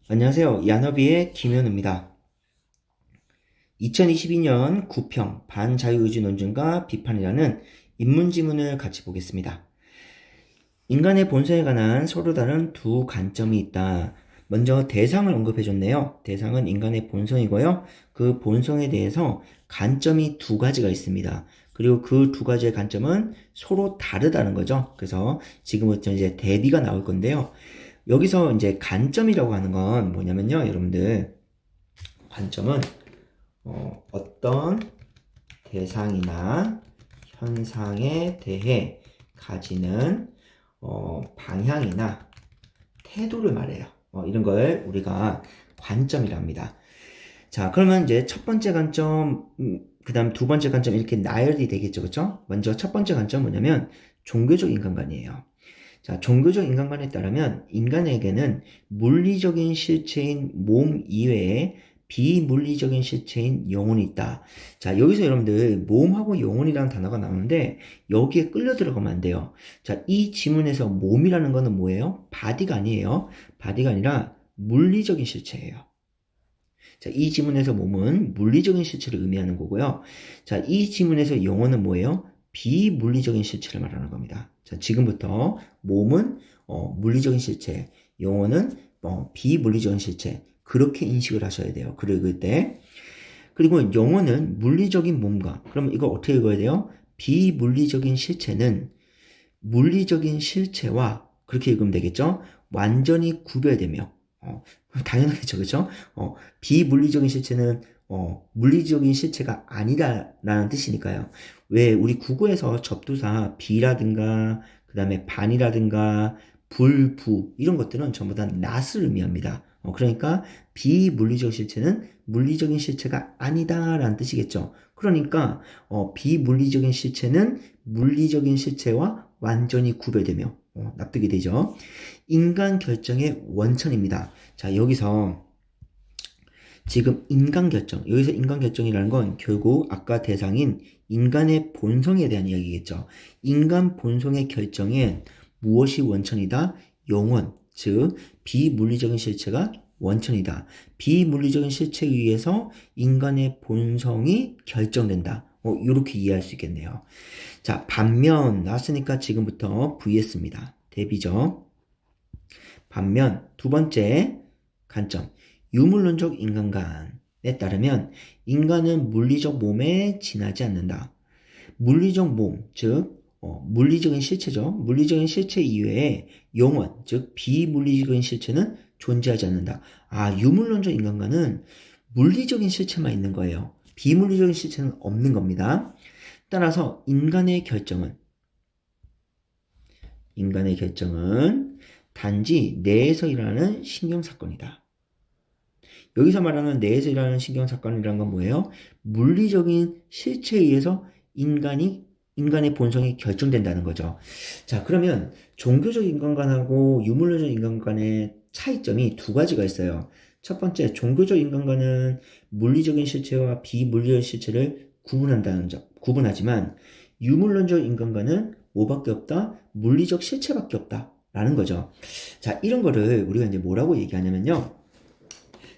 안녕하세요. 야너비의 김현우입니다. 2022년 구평 반자유의지 논증과 비판이라는 인문지문을 같이 보겠습니다. 인간의 본성에 관한 서로 다른 두 관점이 있다. 먼저 대상을 언급해줬네요. 대상은 인간의 본성이고요. 그 본성에 대해서 관점이 두 가지가 있습니다. 그리고 그 두 가지의 관점은 서로 다르다는 거죠. 그래서 지금부터 이제 대비가 나올 건데요. 여기서 이제 관점이라고 하는 건 뭐냐면요. 여러분들, 관점은 어떤 대상이나 현상에 대해 가지는 방향이나 태도를 말해요. 이런 걸 우리가 관점이랍니다. 자, 그러면 이제 첫 번째 관점, 그 다음 두 번째 관점 이렇게 나열이 되겠죠. 그쵸? 먼저 첫 번째 관점은 뭐냐면 종교적 인간관이에요. 자, 종교적 인간관에 따르면 인간에게는 물리적인 실체인 몸 이외에 비물리적인 실체인 영혼이 있다. 자, 여기서 여러분들 몸하고 영혼이라는 단어가 나오는데 여기에 끌려 들어가면 안 돼요. 자, 이 지문에서 몸이라는 거는 뭐예요? 바디가 아니에요. 바디가 아니라 물리적인 실체예요. 자, 이 지문에서 몸은 물리적인 실체를 의미하는 거고요. 자, 이 지문에서 영혼은 뭐예요? 비물리적인 실체를 말하는 겁니다. 자, 지금부터 몸은 물리적인 실체, 영혼은 비물리적인 실체, 그렇게 인식을 하셔야 돼요. 그럴 때. 그리고 영혼은 물리적인 몸과, 그럼 이거 어떻게 읽어야 돼요? 비물리적인 실체는 물리적인 실체와, 그렇게 읽으면 되겠죠? 완전히 구별되며, 당연하겠죠, 그죠? 비물리적인 실체는 물리적인 실체가 아니다라는 뜻이니까요. 왜 우리 국어에서 접두사 비라든가 그 다음에 반이라든가 불, 부 이런 것들은 전부 다 낫을 의미합니다. 그러니까 비물리적 실체는 물리적인 실체가 아니다라는 뜻이겠죠. 그러니까 비물리적인 실체는 물리적인 실체와 완전히 구별되며 납득이 되죠. 인간 결정의 원천입니다. 자, 여기서 지금 인간 결정, 여기서 인간 결정이라는 건 결국 아까 대상인 인간의 본성에 대한 이야기겠죠. 인간 본성의 결정엔 무엇이 원천이다? 영원, 즉 비물리적인 실체가 원천이다. 비물리적인 실체에 의해서 인간의 본성이 결정된다. 이렇게 이해할 수 있겠네요. 자, 반면 나왔으니까 지금부터 vs입니다. 대비죠. 반면 두 번째 관점, 유물론적 인간관에 따르면 인간은 물리적 몸에 지나지 않는다. 물리적 몸, 즉 물리적인 실체죠. 물리적인 실체 이외에 영원, 즉 비물리적인 실체는 존재하지 않는다. 아, 유물론적 인간관은 물리적인 실체만 있는 거예요. 비물리적인 실체는 없는 겁니다. 따라서 인간의 결정은 단지 뇌에서 일어나는 신경사건이다. 여기서 말하는 뇌에서 일어나는 신경사건이라는 건 뭐예요? 물리적인 실체에 의해서 인간의 본성이 결정된다는 거죠. 자, 그러면 종교적 인간관하고 유물론적 인간관의 차이점이 두 가지가 있어요. 첫 번째, 종교적 인간관은 물리적인 실체와 비물리적 실체를 구분하지만 유물론적 인간관은 뭐밖에 없다? 물리적 실체밖에 없다. 라는 거죠. 자, 이런 거를 우리가 이제 뭐라고 얘기하냐면요.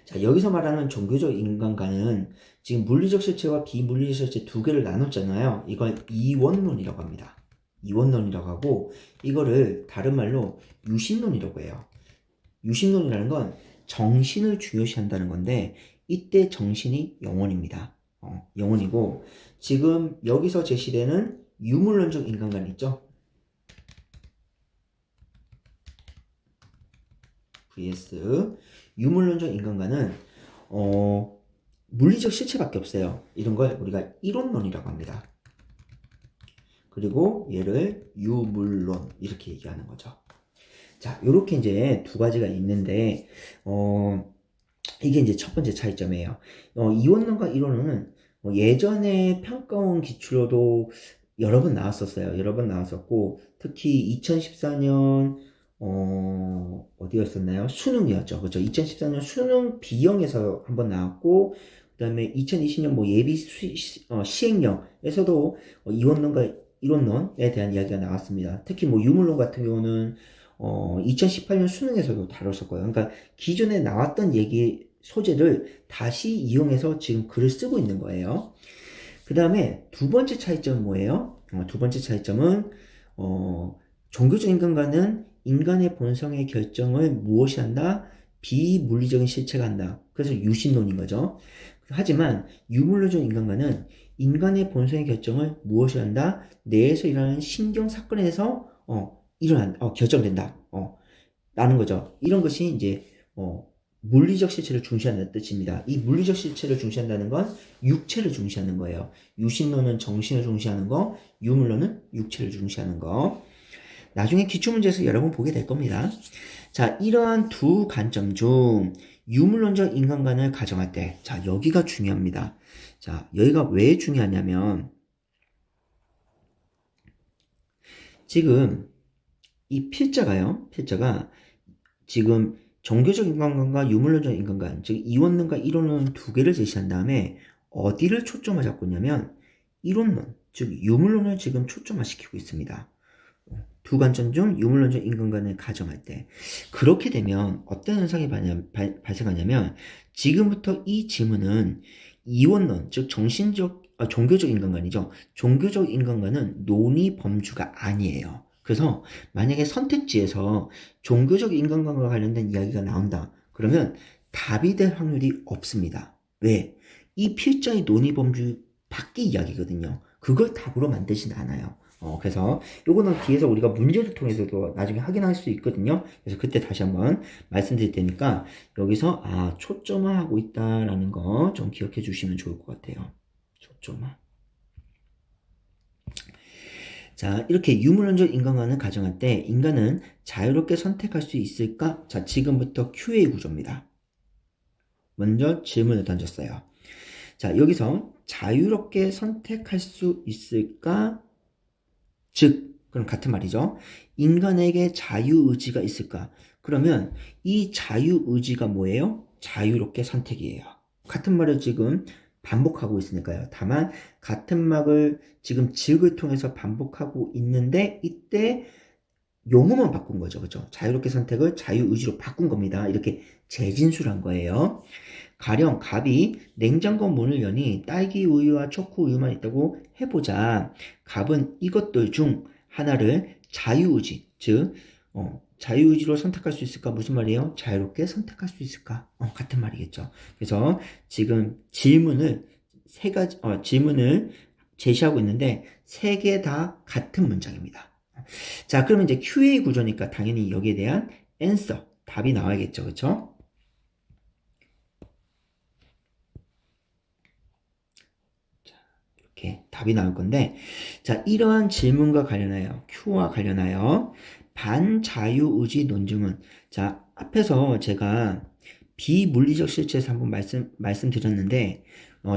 자, 여기서 말하는 종교적 인간관은 지금 물리적 실체와 비물리적 실체 두 개를 나눴잖아요. 이걸 이원론이라고 합니다. 이원론이라고 하고, 이거를 다른 말로 유심론이라고 해요. 유심론이라는 건 정신을 중요시한다는 건데, 이때 정신이 영혼입니다. 영혼이고, 지금 여기서 제시되는 유물론적 인간관 있죠? vs 유물론적 인간관은 물리적 실체밖에 없어요. 이런 걸 우리가 이론론이라고 합니다. 그리고 얘를 유물론 이렇게 얘기하는 거죠. 자, 요렇게 이제 두 가지가 있는데 이게 이제 첫 번째 차이점이에요. 이원론과 이론론은 예전에 평가원 기출로도 여러 번 나왔었어요. 여러 번 나왔었고 특히 2014년 어디였었나요? 수능이었죠. 그렇죠. 2014년 수능 B형에서 한번 나왔고, 그 다음에 2020년 뭐 예비 시행령에서도 이원론과 이론론에 대한 이야기가 나왔습니다. 특히 뭐 유물론 같은 경우는 2018년 수능에서도 다뤘을 거예요. 그러니까 기존에 나왔던 얘기 소재를 다시 이용해서 지금 글을 쓰고 있는 거예요. 그 다음에 두 번째 차이점은 뭐예요? 두 번째 차이점은 종교적 인간과는 인간의 본성의 결정을 무엇이 한다? 비물리적인 실체가 한다. 그래서 유신론인 거죠. 하지만 유물론적 인간과는 인간의 본성의 결정을 무엇이 한다? 뇌에서 일어나는 신경 사건에서 결정된다. 라는 거죠. 이런 것이 이제 물리적 실체를 중시한다는 뜻입니다. 이 물리적 실체를 중시한다는 건 육체를 중시하는 거예요. 유신론은 정신을 중시하는 거, 유물론은 육체를 중시하는 거. 나중에 기출문제에서 여러 번 보게 될 겁니다. 자, 이러한 두 관점 중 유물론적 인간관을 가정할 때, 자, 여기가 중요합니다. 자, 여기가 왜 중요하냐면, 지금 이 필자가 지금 종교적 인간관과 유물론적 인간관, 즉 이원론과 이론론 두 개를 제시한 다음에 어디를 초점화 잡고 있냐면 이론론, 즉 유물론을 지금 초점화시키고 있습니다. 두 관점 중 유물론적 인간관을 가정할 때 그렇게 되면 어떤 현상이 발생하냐면 지금부터 이 지문은 이원론, 즉 종교적 인간관이죠. 종교적 인간관은 논의 범주가 아니에요. 그래서 만약에 선택지에서 종교적 인간관과 관련된 이야기가 나온다. 그러면 답이 될 확률이 없습니다. 왜? 이 필자의 논의 범주 밖의 이야기거든요. 그걸 답으로 만들진 않아요. 그래서 요거는 뒤에서 우리가 문제를 통해서도 나중에 확인할 수 있거든요. 그래서 그때 다시 한번 말씀드릴 테니까 여기서 초점화하고 있다라는 거 좀 기억해 주시면 좋을 것 같아요. 초점화. 자, 이렇게 유물론적 인간관을 가정할 때 인간은 자유롭게 선택할 수 있을까? 자, 지금부터 Q&A 구조입니다. 먼저 질문을 던졌어요. 자, 여기서 자유롭게 선택할 수 있을까? 즉, 그럼 같은 말이죠. 인간에게 자유의지가 있을까? 그러면 이 자유의지가 뭐예요? 자유롭게 선택이에요. 같은 말을 지금 반복하고 있으니까요. 다만 같은 말을 지금 즉을 통해서 반복하고 있는데 이때 용어만 바꾼 거죠. 그렇죠? 자유롭게 선택을 자유의지로 바꾼 겁니다. 이렇게 재진술한 거예요. 가령 갑이 냉장고 문을 여니 딸기 우유와 초코 우유만 있다고 해보자. 갑은 이것들 중 하나를 자유의지, 즉 자유의지로 선택할 수 있을까? 무슨 말이에요? 자유롭게 선택할 수 있을까? 같은 말이겠죠. 그래서 지금 질문을 질문을 제시하고 있는데 세 개 다 같은 문장입니다. 자, 그러면 이제 Q&A 구조니까 당연히 여기에 대한 answer, 답이 나와야겠죠. 그렇죠? 이렇게 답이 나올 건데, 자, 이러한 질문과 관련하여, Q와 관련하여 반자유의지 논증은, 자, 앞에서 제가 비물리적 실체에서 한번 말씀드렸는데,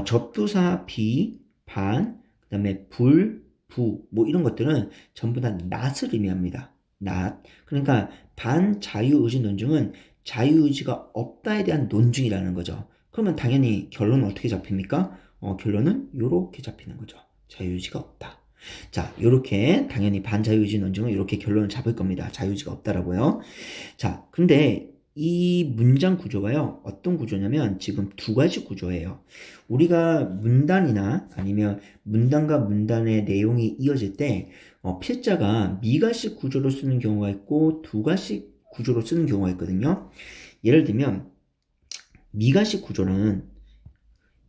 접두사 비, 반, 그 다음에 불, 부, 뭐 이런 것들은 전부 다 not을 의미합니다. not. 그러니까 반자유의지 논증은 자유의지가 없다에 대한 논증이라는 거죠. 그러면 당연히 결론은 어떻게 잡힙니까? 결론은 이렇게 잡히는 거죠. 자유의지가 없다. 자, 요렇게 당연히 반자유의지 논증은 이렇게 결론을 잡을 겁니다. 자유의지가 없다라고요. 자, 근데 이 문장 구조가요. 어떤 구조냐면 지금 두 가지 구조예요. 우리가 문단이나 아니면 문단과 문단의 내용이 이어질 때 필자가 미가식 구조로 쓰는 경우가 있고 두가식 구조로 쓰는 경우가 있거든요. 예를 들면 미가식 구조는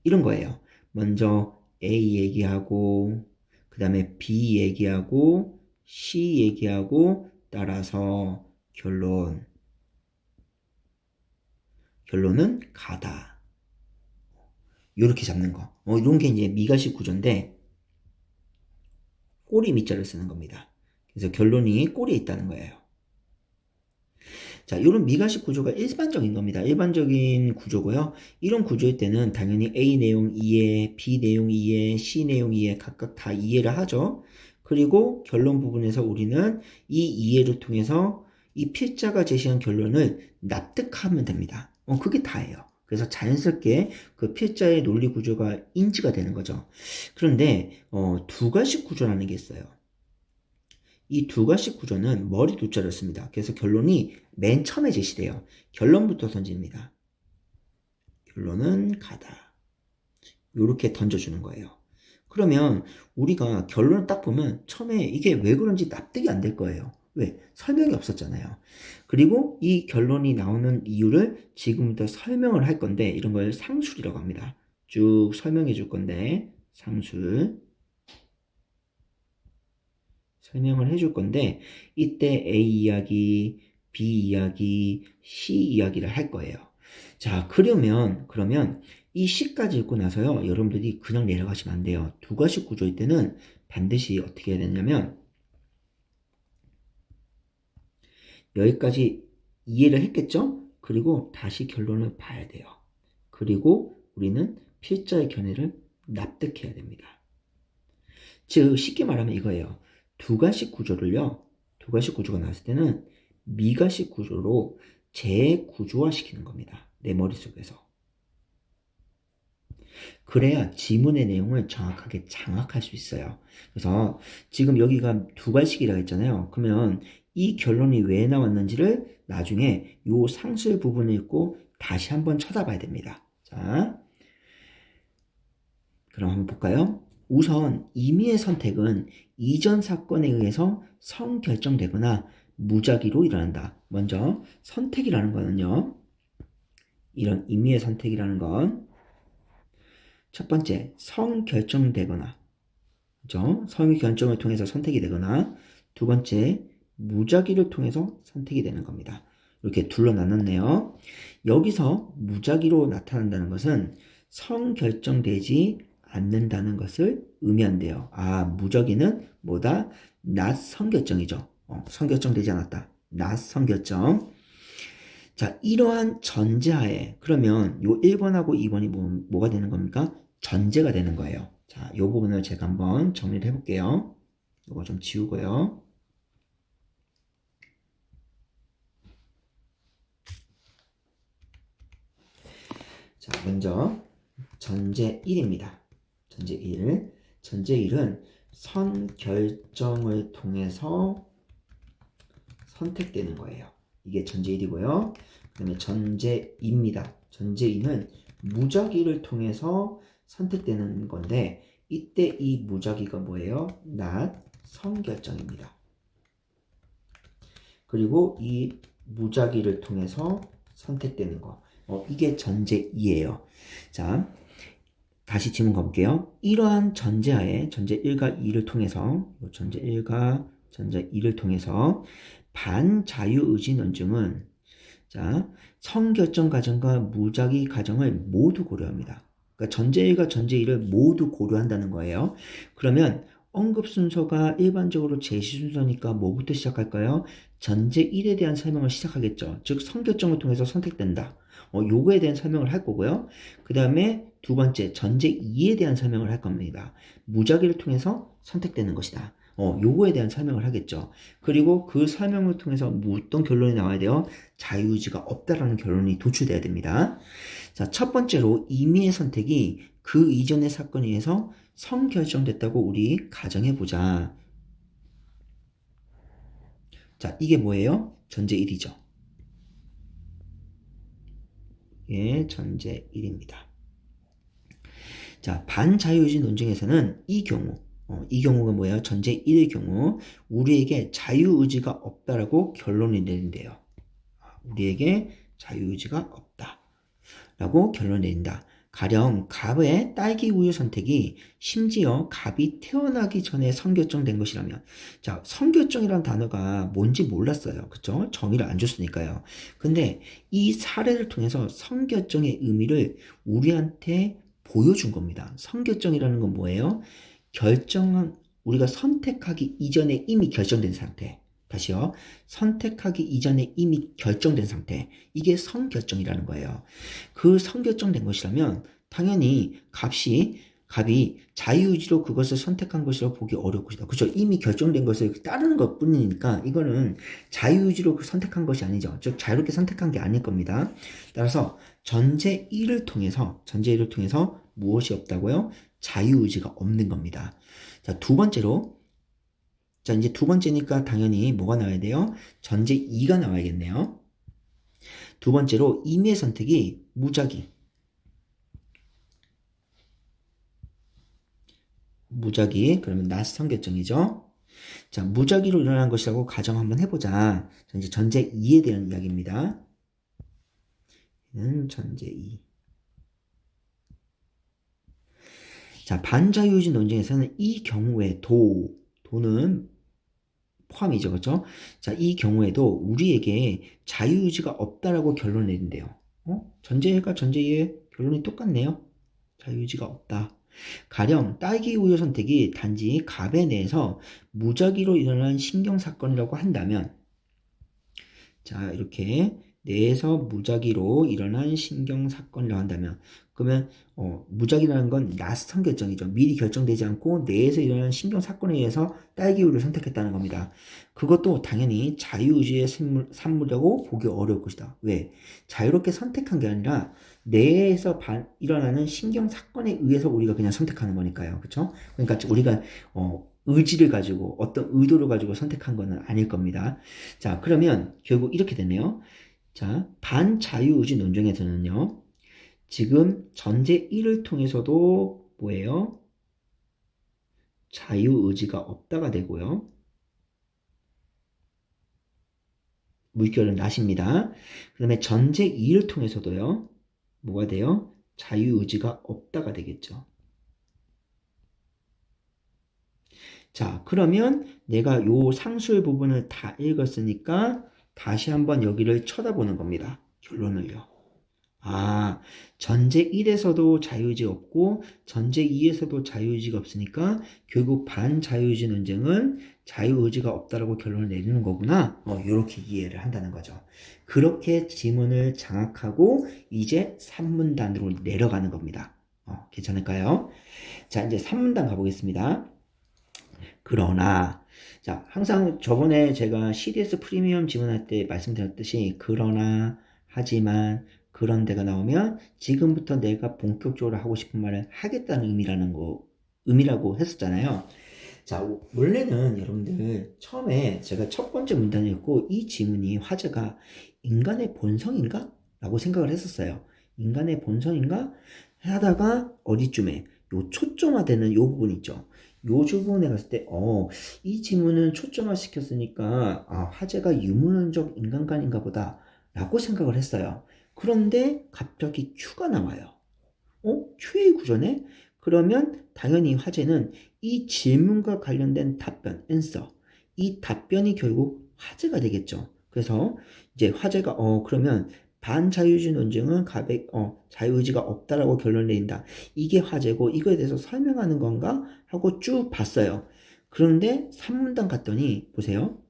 이런 거예요. 먼저 A 얘기하고 그 다음에 B 얘기하고 C 얘기하고 따라서 결론은 가다. 요렇게 잡는 거. 이런 게 이제 미가식 구조인데 꼬리 밑자를 쓰는 겁니다. 그래서 결론이 꼬리에 있다는 거예요. 자, 이런 미가식 구조가 일반적인 겁니다. 일반적인 구조고요. 이런 구조일 때는 당연히 A 내용 이해, B 내용 이해, C 내용 이해 각각 다 이해를 하죠. 그리고 결론 부분에서 우리는 이 이해를 통해서 이 필자가 제시한 결론을 납득하면 됩니다. 그게 다예요. 그래서 자연스럽게 그 필자의 논리 구조가 인지가 되는 거죠. 그런데 두 가지 구조라는 게 있어요. 이 두 가지 구조는 머리 두 자를 씁니다. 그래서 결론이 맨 처음에 제시돼요. 결론부터 던집니다. 결론은 가다. 이렇게 던져주는 거예요. 그러면 우리가 결론을 딱 보면 처음에 이게 왜 그런지 납득이 안 될 거예요. 왜? 설명이 없었잖아요. 그리고 이 결론이 나오는 이유를 지금부터 설명을 할 건데 이런 걸 상술이라고 합니다. 쭉 설명해 줄 건데 상술 설명을 해 줄 건데 이때 A 이야기, B 이야기, C 이야기를 할 거예요. 자, 그러면 이 C까지 읽고 나서요. 여러분들이 그냥 내려가시면 안 돼요. 두 가지 구조일 때는 반드시 어떻게 해야 되냐면 여기까지 이해를 했겠죠? 그리고 다시 결론을 봐야 돼요. 그리고 우리는 필자의 견해를 납득해야 됩니다. 즉 쉽게 말하면 이거예요. 두 가지 구조가 나왔을 때는 미가식 구조로 재구조화시키는 겁니다. 내 머릿속에서. 그래야 지문의 내용을 정확하게 장악할 수 있어요. 그래서 지금 여기가 두 가지식이라고 했잖아요. 그러면 이 결론이 왜 나왔는지를 나중에 요 상술 부분을 읽고 다시 한번 쳐다봐야 됩니다. 자, 그럼 한번 볼까요? 우선 임의의 선택은 이전 사건에 의해서 성결정되거나 무작위로 일어난다. 먼저 선택이라는 거는요. 이런 임의의 선택이라는 건 첫 번째, 성결정되거나, 그죠? 성의 결정을 통해서 선택이 되거나, 두 번째, 무작위를 통해서 선택이 되는 겁니다. 이렇게 둘로 나눴네요. 여기서 무작위로 나타난다는 것은 성결정되지 않는다는 것을 의미한대요. 아, 무작위는 뭐다? not 성결정이죠. 성결정되지 않았다. not 성결정. 자, 이러한 전제하에 그러면 요 1번하고 2번이 뭐가 되는 겁니까? 전제가 되는 거예요. 자, 요 부분을 제가 한번 정리를 해볼게요. 이거 좀 지우고요. 자, 먼저 전제 1입니다. 전제 1. 전제 1은 선결정을 통해서 선택되는 거예요. 이게 전제 1이고요. 그 다음에 전제 2입니다. 전제 2는 무작위를 통해서 선택되는 건데 이때 이 무작위가 뭐예요? not 성결정입니다. 그리고 이 무작위를 통해서 선택되는 거. 이게 전제 2예요. 자, 다시 질문 가볼게요. 이러한 전제하에 전제 1과 2를 통해서 전제 1과 전제 2를 통해서 반자유의지 논증은 자, 성결정 과정과 무작위 과정을 모두 고려합니다. 그러니까 전제 1과 전제 2를 모두 고려한다는 거예요. 그러면 언급 순서가 일반적으로 제시 순서니까 뭐부터 시작할까요? 전제 1에 대한 설명을 시작하겠죠. 즉 성결정을 통해서 선택된다. 요거에 대한 설명을 할 거고요. 그 다음에 두 번째 전제 2에 대한 설명을 할 겁니다. 무작위를 통해서 선택되는 것이다. 요거에 대한 설명을 하겠죠. 그리고 그 설명을 통해서 어떤 결론이 나와야 돼요? 자유의지가 없다라는 결론이 도출돼야 됩니다. 자, 첫 번째로 임의의 선택이 그 이전의 사건에 의해서 성결정됐다고 우리 가정해보자. 자, 이게 뭐예요? 전제 1이죠. 예, 전제 1입니다. 자, 반자유의지 논증에서는 이 경우가 뭐예요? 전제 1의 경우 우리에게 자유의지가 없다라고 결론이 내린대요. 우리에게 자유의지가 없다라고 결론 내린다. 가령 갑의 딸기 우유 선택이 심지어 갑이 태어나기 전에 성결정된 것이라면 자, 성결정이라는 단어가 뭔지 몰랐어요. 그쵸? 정의를 안 줬으니까요. 근데 이 사례를 통해서 성결정의 의미를 우리한테 보여준 겁니다. 성결정이라는 건 뭐예요? 우리가 선택하기 이전에 이미 결정된 상태. 다시요. 선택하기 이전에 이미 결정된 상태. 이게 성결정이라는 거예요. 그 성결정된 것이라면 당연히 갑이 자유의지로 그것을 선택한 것이라고 보기 어려울 것이다. 그렇죠? 이미 결정된 것을 따르는 것 뿐이니까 이거는 자유의지로 선택한 것이 아니죠. 즉 자유롭게 선택한 게 아닐 겁니다. 따라서 전제 1을 통해서 무엇이 없다고요? 자유의지가 없는 겁니다. 자, 두 번째로 자, 이제 두 번째니까 당연히 뭐가 나와야 돼요? 전제 2가 나와야겠네요. 두 번째로 임의의 선택이 무작위. 무작위, 그러면 낯선 결정이죠. 자, 무작위로 일어난 것이라고 가정 한번 해보자. 자, 이제 전제 2에 대한 이야기입니다. 전제 2. 자, 반자유의지 논쟁에서는 이 경우에 도는 포함이죠. 그렇죠? 자, 이 경우에도 우리에게 자유의지가 없다라고 결론을 내린대요. 전제가 전제의 결론이 똑같네요. 자유의지가 없다. 가령 딸기 우유 선택이 단지 가베 내에서 무작위로 일어난 신경사건이라고 한다면, 자, 이렇게 뇌에서 무작위로 일어난 신경사건이라고 한다면, 그러면 무작위라는 건 낯선 결정이죠. 미리 결정되지 않고 뇌에서 일어난 신경사건에 의해서 딸기우유를 선택했다는 겁니다. 그것도 당연히 자유의지의 산물이라고 보기 어려울 것이다. 왜? 자유롭게 선택한 게 아니라 뇌에서 일어나는 신경사건에 의해서 우리가 그냥 선택하는 거니까요. 그렇죠? 그러니까 우리가 의지를 가지고 어떤 의도를 가지고 선택한 거는 아닐 겁니다. 자, 그러면 결국 이렇게 되네요. 자, 반자유의지 논쟁에서는요. 지금 전제 1을 통해서도 뭐예요? 자유의지가 없다가 되고요. 물결은 낫입니다. 그 다음에 전제 2를 통해서도요. 뭐가 돼요? 자유의지가 없다가 되겠죠. 자, 그러면 내가 요 상수의 부분을 다 읽었으니까 다시 한번 여기를 쳐다보는 겁니다. 결론을요. 아, 전제 1에서도 자유의지가 없고 전제 2에서도 자유의지가 없으니까 결국 반자유의지 논쟁은 자유의지가 없다라고 결론을 내리는 거구나. 이렇게 이해를 한다는 거죠. 그렇게 지문을 장악하고 이제 3문단으로 내려가는 겁니다. 괜찮을까요? 자, 이제 3문단 가보겠습니다. 그러나, 자, 항상 저번에 제가 CDS 프리미엄 지원할 때 말씀드렸듯이 그러나, 하지만, 그런 데가 나오면 지금부터 내가 본격적으로 하고 싶은 말을 하겠다는 의미라고 했었잖아요. 자, 원래는 여러분들 처음에 제가 첫 번째 문단을 읽고 이 지문이 화제가 인간의 본성인가? 라고 생각을 했었어요. 인간의 본성인가? 하다가 어디쯤에 요 초점화되는 요 부분 있죠. 요 부분에 갔을 때, 이 지문은 초점화 시켰으니까, 화제가 유물론적 인간관인가 보다, 라고 생각을 했어요. 그런데 갑자기 Q가 나와요. Q의 구조네? 그러면 당연히 화제는 이 질문과 관련된 답변, answer, 이 답변이 결국 화제가 되겠죠. 그래서 이제 화제가, 그러면 반자유주의 논쟁은 자유의지가 없다라고 결론 내린다. 이게 화제고 이거에 대해서 설명하는 건가? 하고 쭉 봤어요. 그런데 3문단 갔더니 보세요.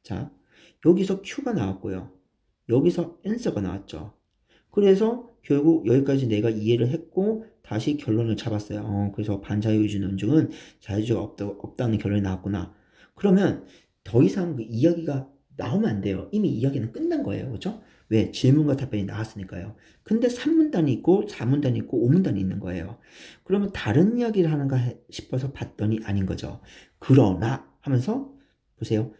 자, 여기서 Q가 나왔고요. 여기서 answer가 나왔죠. 그래서 결국 여기까지 내가 이해를 했고 다시 결론을 잡았어요. 그래서 반자유주의 논증은 자유주의가 없다는 결론이 나왔구나. 그러면 더 이상 그 이야기가 나오면 안 돼요. 이미 이야기는 끝난 거예요. 그렇죠? 왜? 질문과 답변이 나왔으니까요. 근데 3문단이 있고 4문단이 있고 5문단이 있는 거예요. 그러면 다른 이야기를 하는가 싶어서 봤더니 아닌 거죠. 그러나 하면서 보세요.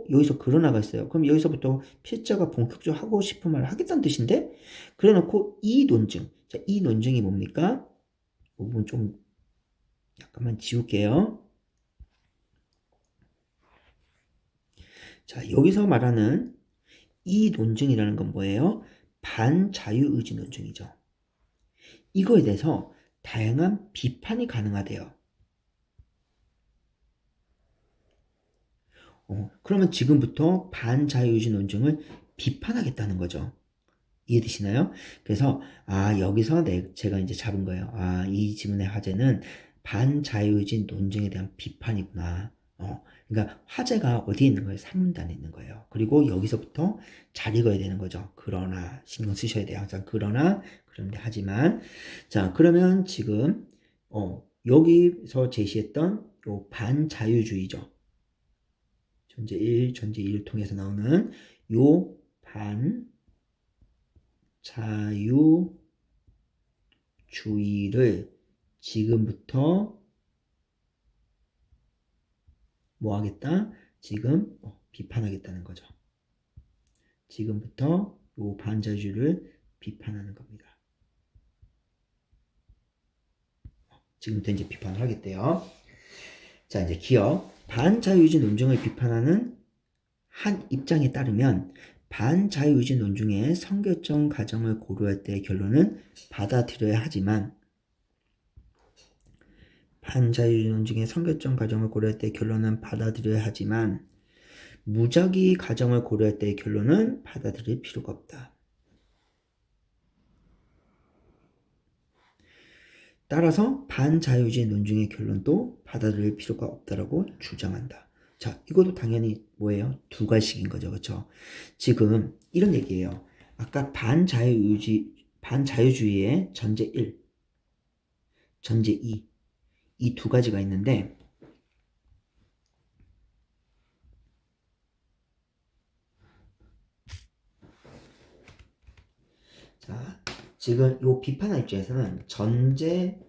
여기서 그러나가 있어요. 그럼 여기서부터 필자가 본격적으로 하고 싶은 말을 하겠다는 뜻인데? 그래 놓고 이 논증. 자, 이 논증이 뭡니까? 이 부분 좀 잠깐만 지울게요. 자, 여기서 말하는 이 논증이라는 건 뭐예요? 반자유의지 논증이죠. 이거에 대해서 다양한 비판이 가능하대요. 그러면 지금부터 반자유의지 논증을 비판하겠다는 거죠. 이해되시나요? 그래서 여기서 제가 이제 잡은 거예요. 이 지문의 화제는 반자유의지 논증에 대한 비판이구나. 그러니까 화제가 어디에 있는 거예요? 3문단에 있는 거예요. 그리고 여기서부터 잘 읽어야 되는 거죠. 그러나 신경 쓰셔야 돼요. 항상 그러나 그런데 하지만 자, 그러면 지금 여기서 제시했던 요 반자유주의죠. 전제 1, 전제 2를 통해서 나오는 요 반자유주의를 지금부터 뭐 하겠다? 지금 비판하겠다는 거죠. 지금부터 요 반자유주의를 비판하는 겁니다. 지금부터 이제 비판을 하겠대요. 자, 이제 기어 반자유주의 논증을 비판하는 한 입장에 따르면 반자유주의 논증의 성결정 과정을 고려할 때의 결론은 받아들여야 하지만 반자유주의 논증의 성결정 과정을 고려할 때의 결론은 받아들여야 하지만 무작위 과정을 고려할 때의 결론은 받아들일 필요가 없다. 따라서 반자유주의 논증의 결론도 받아들일 필요가 없다라고 주장한다. 자, 이것도 당연히 뭐예요? 두 가지인 거죠. 그렇죠? 지금 이런 얘기예요. 아까 반자유주의의 전제 1, 전제 2, 이 두 가지가 있는데 자, 지금 요 비판한 입장에서는 전제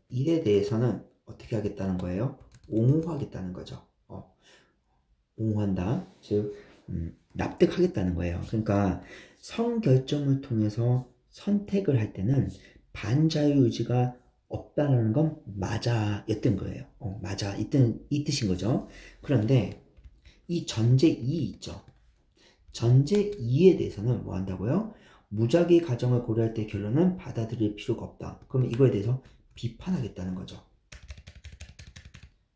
1에 대해서는 어떻게 하겠다는 거예요? 옹호하겠다는 거죠. 옹호한다. 즉 납득하겠다는 거예요. 그러니까 성결정을 통해서 선택을 할 때는 반자유의지가 없다는 건 맞아였던 거예요. 맞아. 이 뜻인 거죠. 그런데 이 전제 2 있죠. 전제 2에 대해서는 뭐 한다고요? 무작위 가정을 고려할 때 결론은 받아들일 필요가 없다. 그러면 이거에 대해서 비판하겠다는 거죠.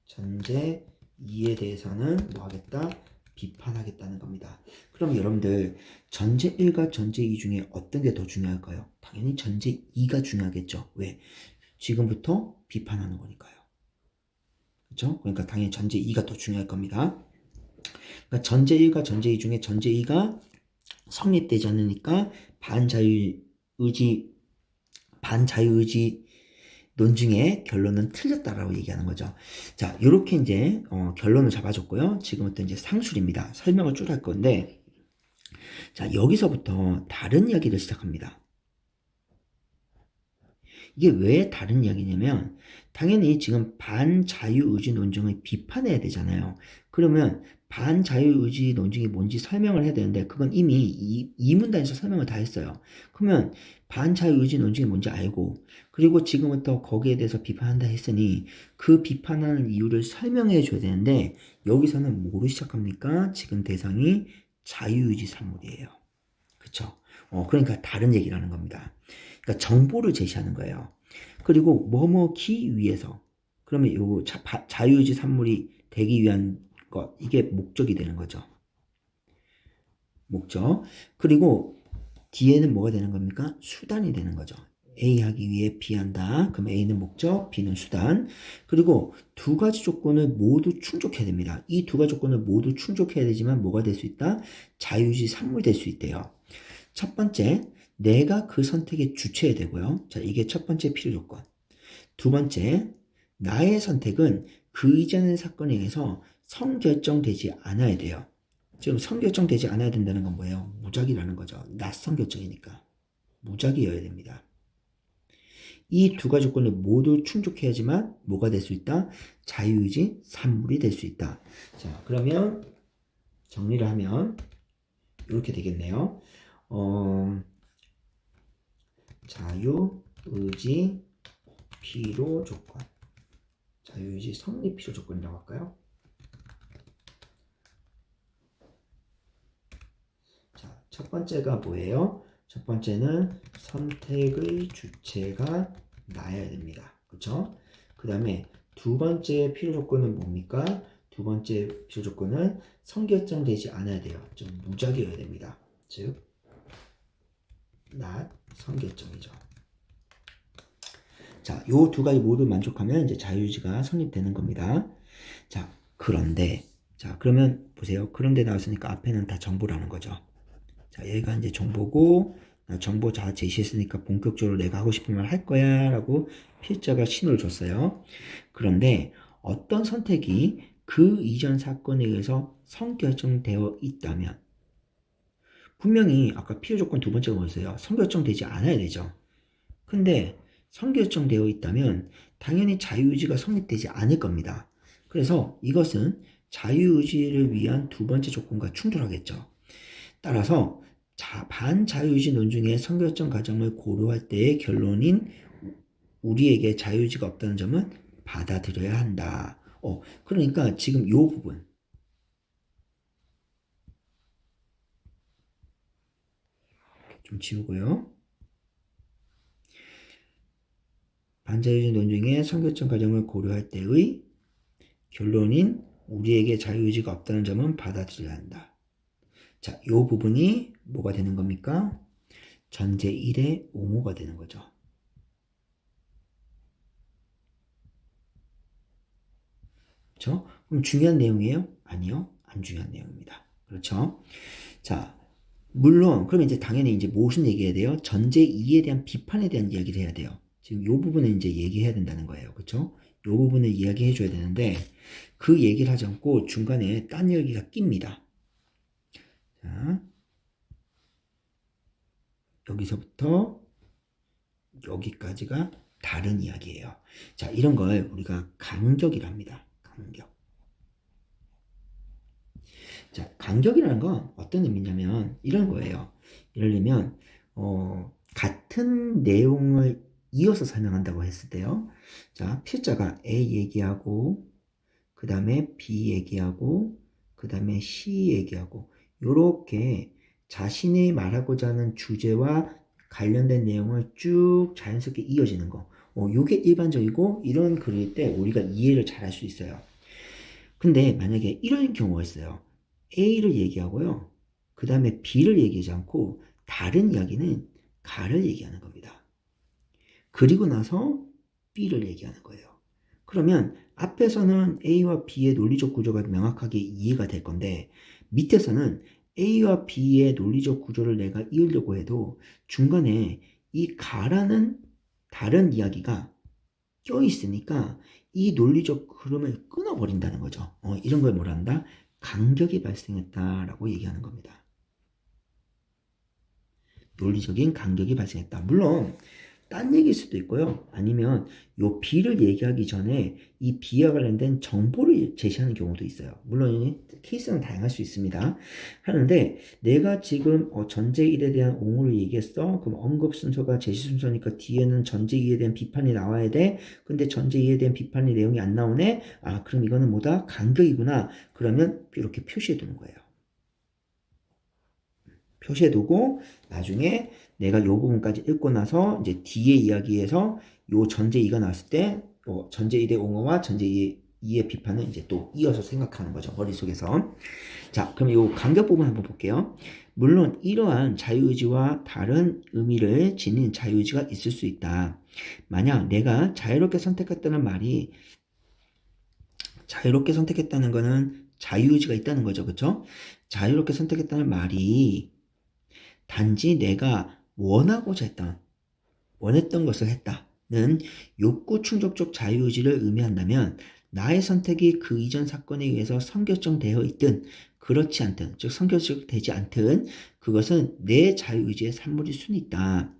전제 2에 대해서는 뭐 하겠다? 비판하겠다는 겁니다. 그럼 여러분들 전제 1과 전제 2 중에 어떤 게 더 중요할까요? 당연히 전제 2가 중요하겠죠. 왜? 지금부터 비판하는 거니까요. 그렇죠? 그러니까 당연히 전제 2가 더 중요할 겁니다. 그러니까 전제 1과 전제 2 중에 전제 2가 성립되지 않으니까 반자유의지 논증의 결론은 틀렸다라고 얘기하는 거죠. 자, 이렇게 이제 결론을 잡아줬고요. 지금부터 이제 상술입니다. 설명을 쭉 할 건데, 자, 여기서부터 다른 이야기를 시작합니다. 이게 왜 다른 이야기냐면 당연히 지금 반자유의지 논증을 비판해야 되잖아요. 그러면 반자유의지 논증이 뭔지 설명을 해야 되는데 그건 이미 이 문단에서 설명을 다 했어요. 그러면 반자유의지 논증이 뭔지 알고 그리고 지금부터 거기에 대해서 비판한다 했으니 그 비판하는 이유를 설명해 줘야 되는데 여기서는 뭐로 시작합니까? 지금 대상이 자유의지 산물이에요. 그쵸? 그러니까 다른 얘기를 하는 겁니다. 그러니까 정보를 제시하는 거예요. 그리고 뭐뭐기 위해서 그러면 요 자유의지 산물이 되기 위한 것 이게 목적이 되는 거죠. 목적. 그리고 뒤에는 뭐가 되는 겁니까? 수단이 되는 거죠. A 하기 위해 B 한다. 그럼 A는 목적, B는 수단. 그리고 두 가지 조건을 모두 충족해야 됩니다. 이 두 가지 조건을 모두 충족해야 되지만 뭐가 될 수 있다? 자유의지 산물이 될 수 있대요. 첫 번째, 내가 그 선택의 주체가 되고요. 자, 이게 첫 번째 필요 조건. 두 번째, 나의 선택은 그 이전의 사건에 의해서 성결정되지 않아야 돼요. 지금 성결정되지 않아야 된다는 건 뭐예요? 무작위라는 거죠. 낯선 결정이니까. 무작위여야 됩니다. 이 두 가지 조건을 모두 충족해야지만 뭐가 될 수 있다? 자유의지 산물이 될 수 있다. 자, 그러면 정리를 하면 이렇게 되겠네요. 자유의지 필요 조건. 자유의지 성립 필요 조건이라고 할까요? 자, 첫 번째가 뭐예요? 첫 번째는 선택의 주체가 나야 됩니다. 그렇죠? 그 다음에 두 번째 필요 조건은 뭡니까? 두 번째 필요 조건은 성결정되지 않아야 돼요. 좀 무작위여야 됩니다. 즉, not 성결정이죠. 자, 요 두 가지 모두 만족하면 이제 자유의지가 성립되는 겁니다. 자, 그런데, 자, 그러면 보세요. 그런데 나왔으니까 앞에는 다 정보라는 거죠. 자, 얘가 이제 정보고, 정보 다 제시했으니까 본격적으로 내가 하고 싶은 말 할 거야 라고 필자가 신호를 줬어요. 그런데 어떤 선택이 그 이전 사건에 의해서 성결정되어 있다면, 분명히 아까 필요 조건 두 번째가 뭐였어요? 선결정 되지 않아야 되죠. 근데 선결정되어 있다면 당연히 자유의지가 성립되지 않을 겁니다. 그래서 이것은 자유의지를 위한 두 번째 조건과 충돌하겠죠. 따라서 반자유의지 논중의 선결정 과정을 고려할 때의 결론인 우리에게 자유의지가 없다는 점은 받아들여야 한다. 그러니까 지금 이 부분 좀 지우고요. 반자유의지 논중의 선결정 과정을 고려할 때의 결론인 우리에게 자유의지가 없다는 점은 받아들여야 한다. 자, 이 부분이 뭐가 되는 겁니까? 전제 1의 옹호가 되는 거죠. 그렇죠? 그럼 중요한 내용이에요? 아니요. 안 중요한 내용입니다. 그렇죠? 자, 물론 그러면 이제 당연히 이제 무슨 얘기해야 돼요? 전제 2에 대한 비판에 대한 이야기를 해야 돼요. 지금 이 부분을 이제 얘기해야 된다는 거예요. 그렇죠? 이 부분을 이야기해 줘야 되는데 그 얘기를 하지 않고 중간에 딴 얘기가 낍니다. 자, 여기서부터 여기까지가 다른 이야기예요. 자, 이런 걸 우리가 간격이랍니다. 간격. 자, 간격이라는 건 어떤 의미냐면 이런 거예요. 예를 들면 같은 내용을 이어서 설명한다고 했을 때요. 자, 필자가 A 얘기하고 그 다음에 B 얘기하고 그 다음에 C 얘기하고 요렇게 자신이 말하고자 하는 주제와 관련된 내용을 쭉 자연스럽게 이어지는 거. 요게 일반적이고 이런 글일 때 우리가 이해를 잘 할 수 있어요. 근데 만약에 이런 경우가 있어요. A를 얘기하고요. 그 다음에 B를 얘기하지 않고 다른 이야기는 가를 얘기하는 겁니다. 그리고 나서 B를 얘기하는 거예요. 그러면 앞에서는 A와 B의 논리적 구조가 명확하게 이해가 될 건데 밑에서는 A와 B의 논리적 구조를 내가 이으려고 해도 중간에 이 가라는 다른 이야기가 껴있으니까 이 논리적 흐름을 끊어버린다는 거죠. 이런 걸 뭐라 한다? 간격이 발생했다라고 얘기하는 겁니다. 논리적인 간격이 발생했다. 물론 딴 얘기일 수도 있고요. 아니면 요 B를 얘기하기 전에 이 B와 관련된 정보를 제시하는 경우도 있어요. 물론 케이스는 다양할 수 있습니다. 하는데 내가 지금 전제 1에 대한 옹호를 얘기했어. 그럼 언급 순서가 제시 순서니까 뒤에는 전제 2에 대한 비판이 나와야 돼. 근데 전제 2에 대한 비판의 내용이 안 나오네. 아, 그럼 이거는 뭐다? 간격이구나. 그러면 이렇게 표시해 두는 거예요. 표시해두고 나중에 내가 이 부분까지 읽고 나서 이제 뒤에 이야기에서 요 전제 2가 나왔을 때 전제 1의 옹호와 전제 2의 비판을 이제 또 이어서 생각하는 거죠. 머릿속에서. 자, 그럼 요 간격 부분 한번 볼게요. 물론 이러한 자유의지와 다른 의미를 지닌 자유의지가 있을 수 있다. 만약 내가 자유롭게 선택했다는 말이 자유롭게 선택했다는 거는 자유의지가 있다는 거죠. 그렇죠? 자유롭게 선택했다는 말이 단지 내가 원했던 것을 했다는 욕구 충족적 자유의지를 의미한다면 나의 선택이 그 이전 사건에 의해서 선결정되어 있든 그렇지 않든 즉 선결정되지 않든 그것은 내 자유의지의 산물일 수는 있다.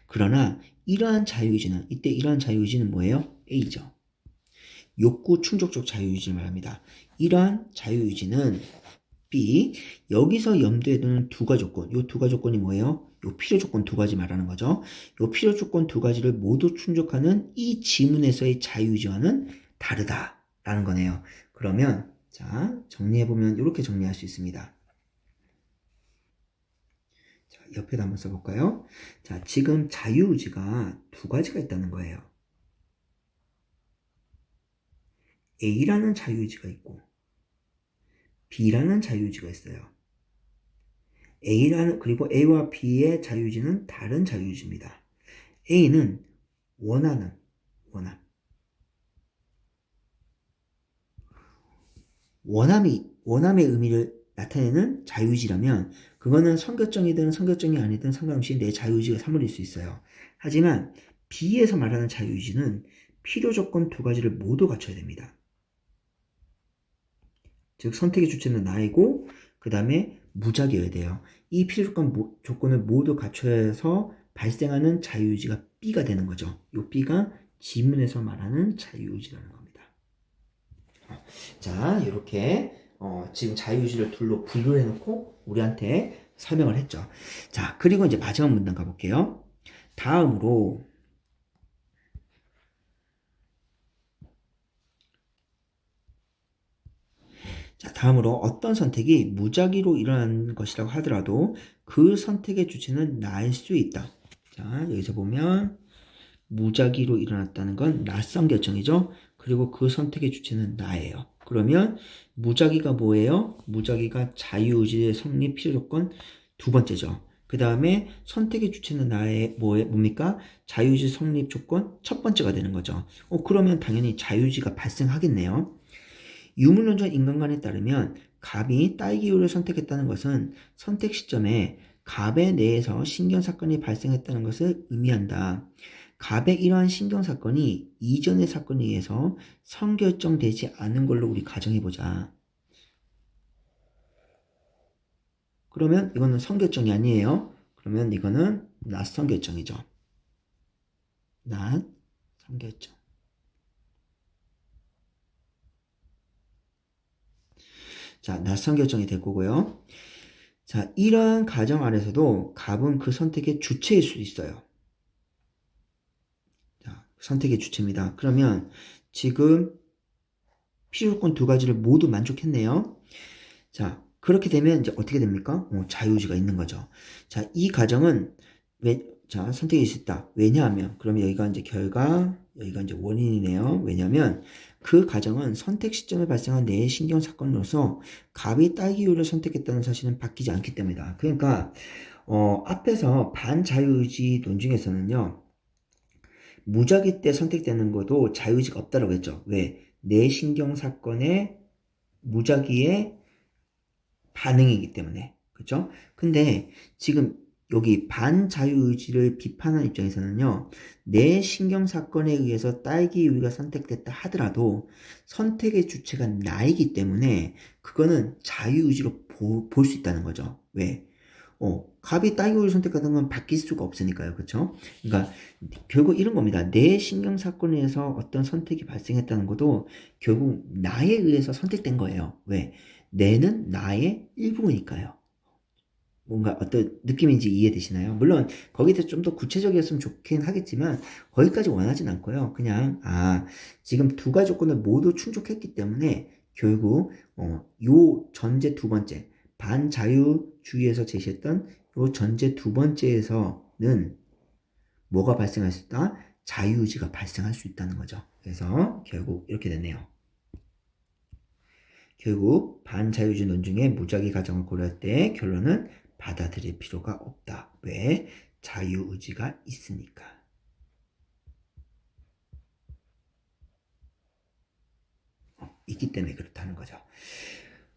그러나 이러한 자유의지는 뭐예요? A죠. 욕구 충족적 자유의지를 말합니다. 이러한 자유의지는 B, 여기서 염두에 두는 두 가지 조건. 이 두 가지 조건이 뭐예요? 요 필요 조건 두 가지 말하는 거죠. 요 필요 조건 두 가지를 모두 충족하는 이 지문에서의 자유의지와는 다르다라는 거네요. 그러면 자, 정리해보면 이렇게 정리할 수 있습니다. 자, 옆에다 한번 써볼까요? 자, 지금 자유의지가 두 가지가 있다는 거예요. A라는 자유의지가 있고 B라는 자유의지가 있어요. 그리고 A와 B의 자유의지는 다른 자유의지입니다. A는 원함의 의미를 나타내는 자유의지라면 그거는 선결정이든 선결정이 아니든 상관없이 내 자유의지가 사물일 수 있어요. 하지만 B에서 말하는 자유의지는 필요 조건 두 가지를 모두 갖춰야 됩니다. 즉 선택의 주체는 나이고 그 다음에 무작위여야 돼요. 이 필요 조건을 모두 갖춰서 발생하는 자유의지가 B가 되는 거죠. 이 B가 지문에서 말하는 자유의지라는 겁니다. 자, 이렇게 지금 자유의지를 둘로 분류해 놓고 우리한테 설명을 했죠. 자, 그리고 이제 마지막 문단 가볼게요. 다음으로 어떤 선택이 무작위로 일어난 것이라고 하더라도 그 선택의 주체는 나일 수 있다. 자, 여기서 보면 무작위로 일어났다는 건 낯선 결정이죠. 그리고 그 선택의 주체는 나예요. 그러면 무작위가 뭐예요? 무작위가 자유의지의 성립 필요 조건 두 번째죠. 그 다음에 선택의 주체는 나의 뭡니까? 자유의지 성립 조건 첫 번째가 되는 거죠. 그러면 당연히 자유의지가 발생하겠네요. 유물론적 인간관에 따르면 갑이 딸기우를 선택했다는 것은 선택 시점에 갑의 뇌에서 신경사건이 발생했다는 것을 의미한다. 갑의 이러한 신경사건이 이전의 사건에 의해서 선결정되지 않은 걸로 우리 가정해보자. 그러면 이거는 선결정이 아니에요. 그러면 이거는 낯선결정이죠. 낯선결정. 자, 낯선 결정이 될 거고요. 자, 이러한 가정 아래서도 갑은 그 선택의 주체일 수 있어요. 자, 선택의 주체입니다. 그러면 지금 필요조건 두 가지를 모두 만족했네요. 자, 그렇게 되면 이제 어떻게 됩니까? 자유의지가 있는 거죠. 자, 이 가정은 선택이 있었다. 왜냐하면, 그러면 여기가 이제 결과, 여기가 이제 원인이네요. 왜냐하면 그 가정은 선택 시점에 발생한 뇌의 신경 사건으로서 갑이 딸기우를 선택했다는 사실은 바뀌지 않기 때문이다. 그러니까 앞에서 반자유의지 논중에서는요, 무작위 때 선택되는 것도 자유의지가 없다라고 했죠. 왜? 뇌 신경 사건의 무작위의 반응이기 때문에. 그렇죠? 근데 지금 여기 반자유의지를 비판하는 입장에서는요, 내 신경사건에 의해서 딸기 우유가 선택됐다 하더라도 선택의 주체가 나이기 때문에 그거는 자유의지로 볼 수 있다는 거죠. 왜? 갑이 딸기 우유를 선택하는 건 바뀔 수가 없으니까요. 그렇죠? 그러니까 결국 이런 겁니다. 내 신경사건에 의해서 어떤 선택이 발생했다는 것도 결국 나에 의해서 선택된 거예요. 왜? 내는 나의 일부니까요. 뭔가 어떤 느낌인지 이해되시나요? 물론 거기에 대해서 좀 더 구체적이었으면 좋긴 하겠지만 거기까지 원하진 않고요. 그냥 지금 두 가지 조건을 모두 충족했기 때문에 결국 요 전제 두 번째 반자유주의에서 제시했던 요 전제 두 번째에서는 뭐가 발생할 수 있다? 자유의지가 발생할 수 있다는 거죠. 그래서 결국 이렇게 됐네요. 결국 반자유주의 논중의 무작위 가정을 고려할 때 결론은 받아들일 필요가 없다. 왜? 자유의지가 있으니까. 있기 때문에 그렇다는 거죠.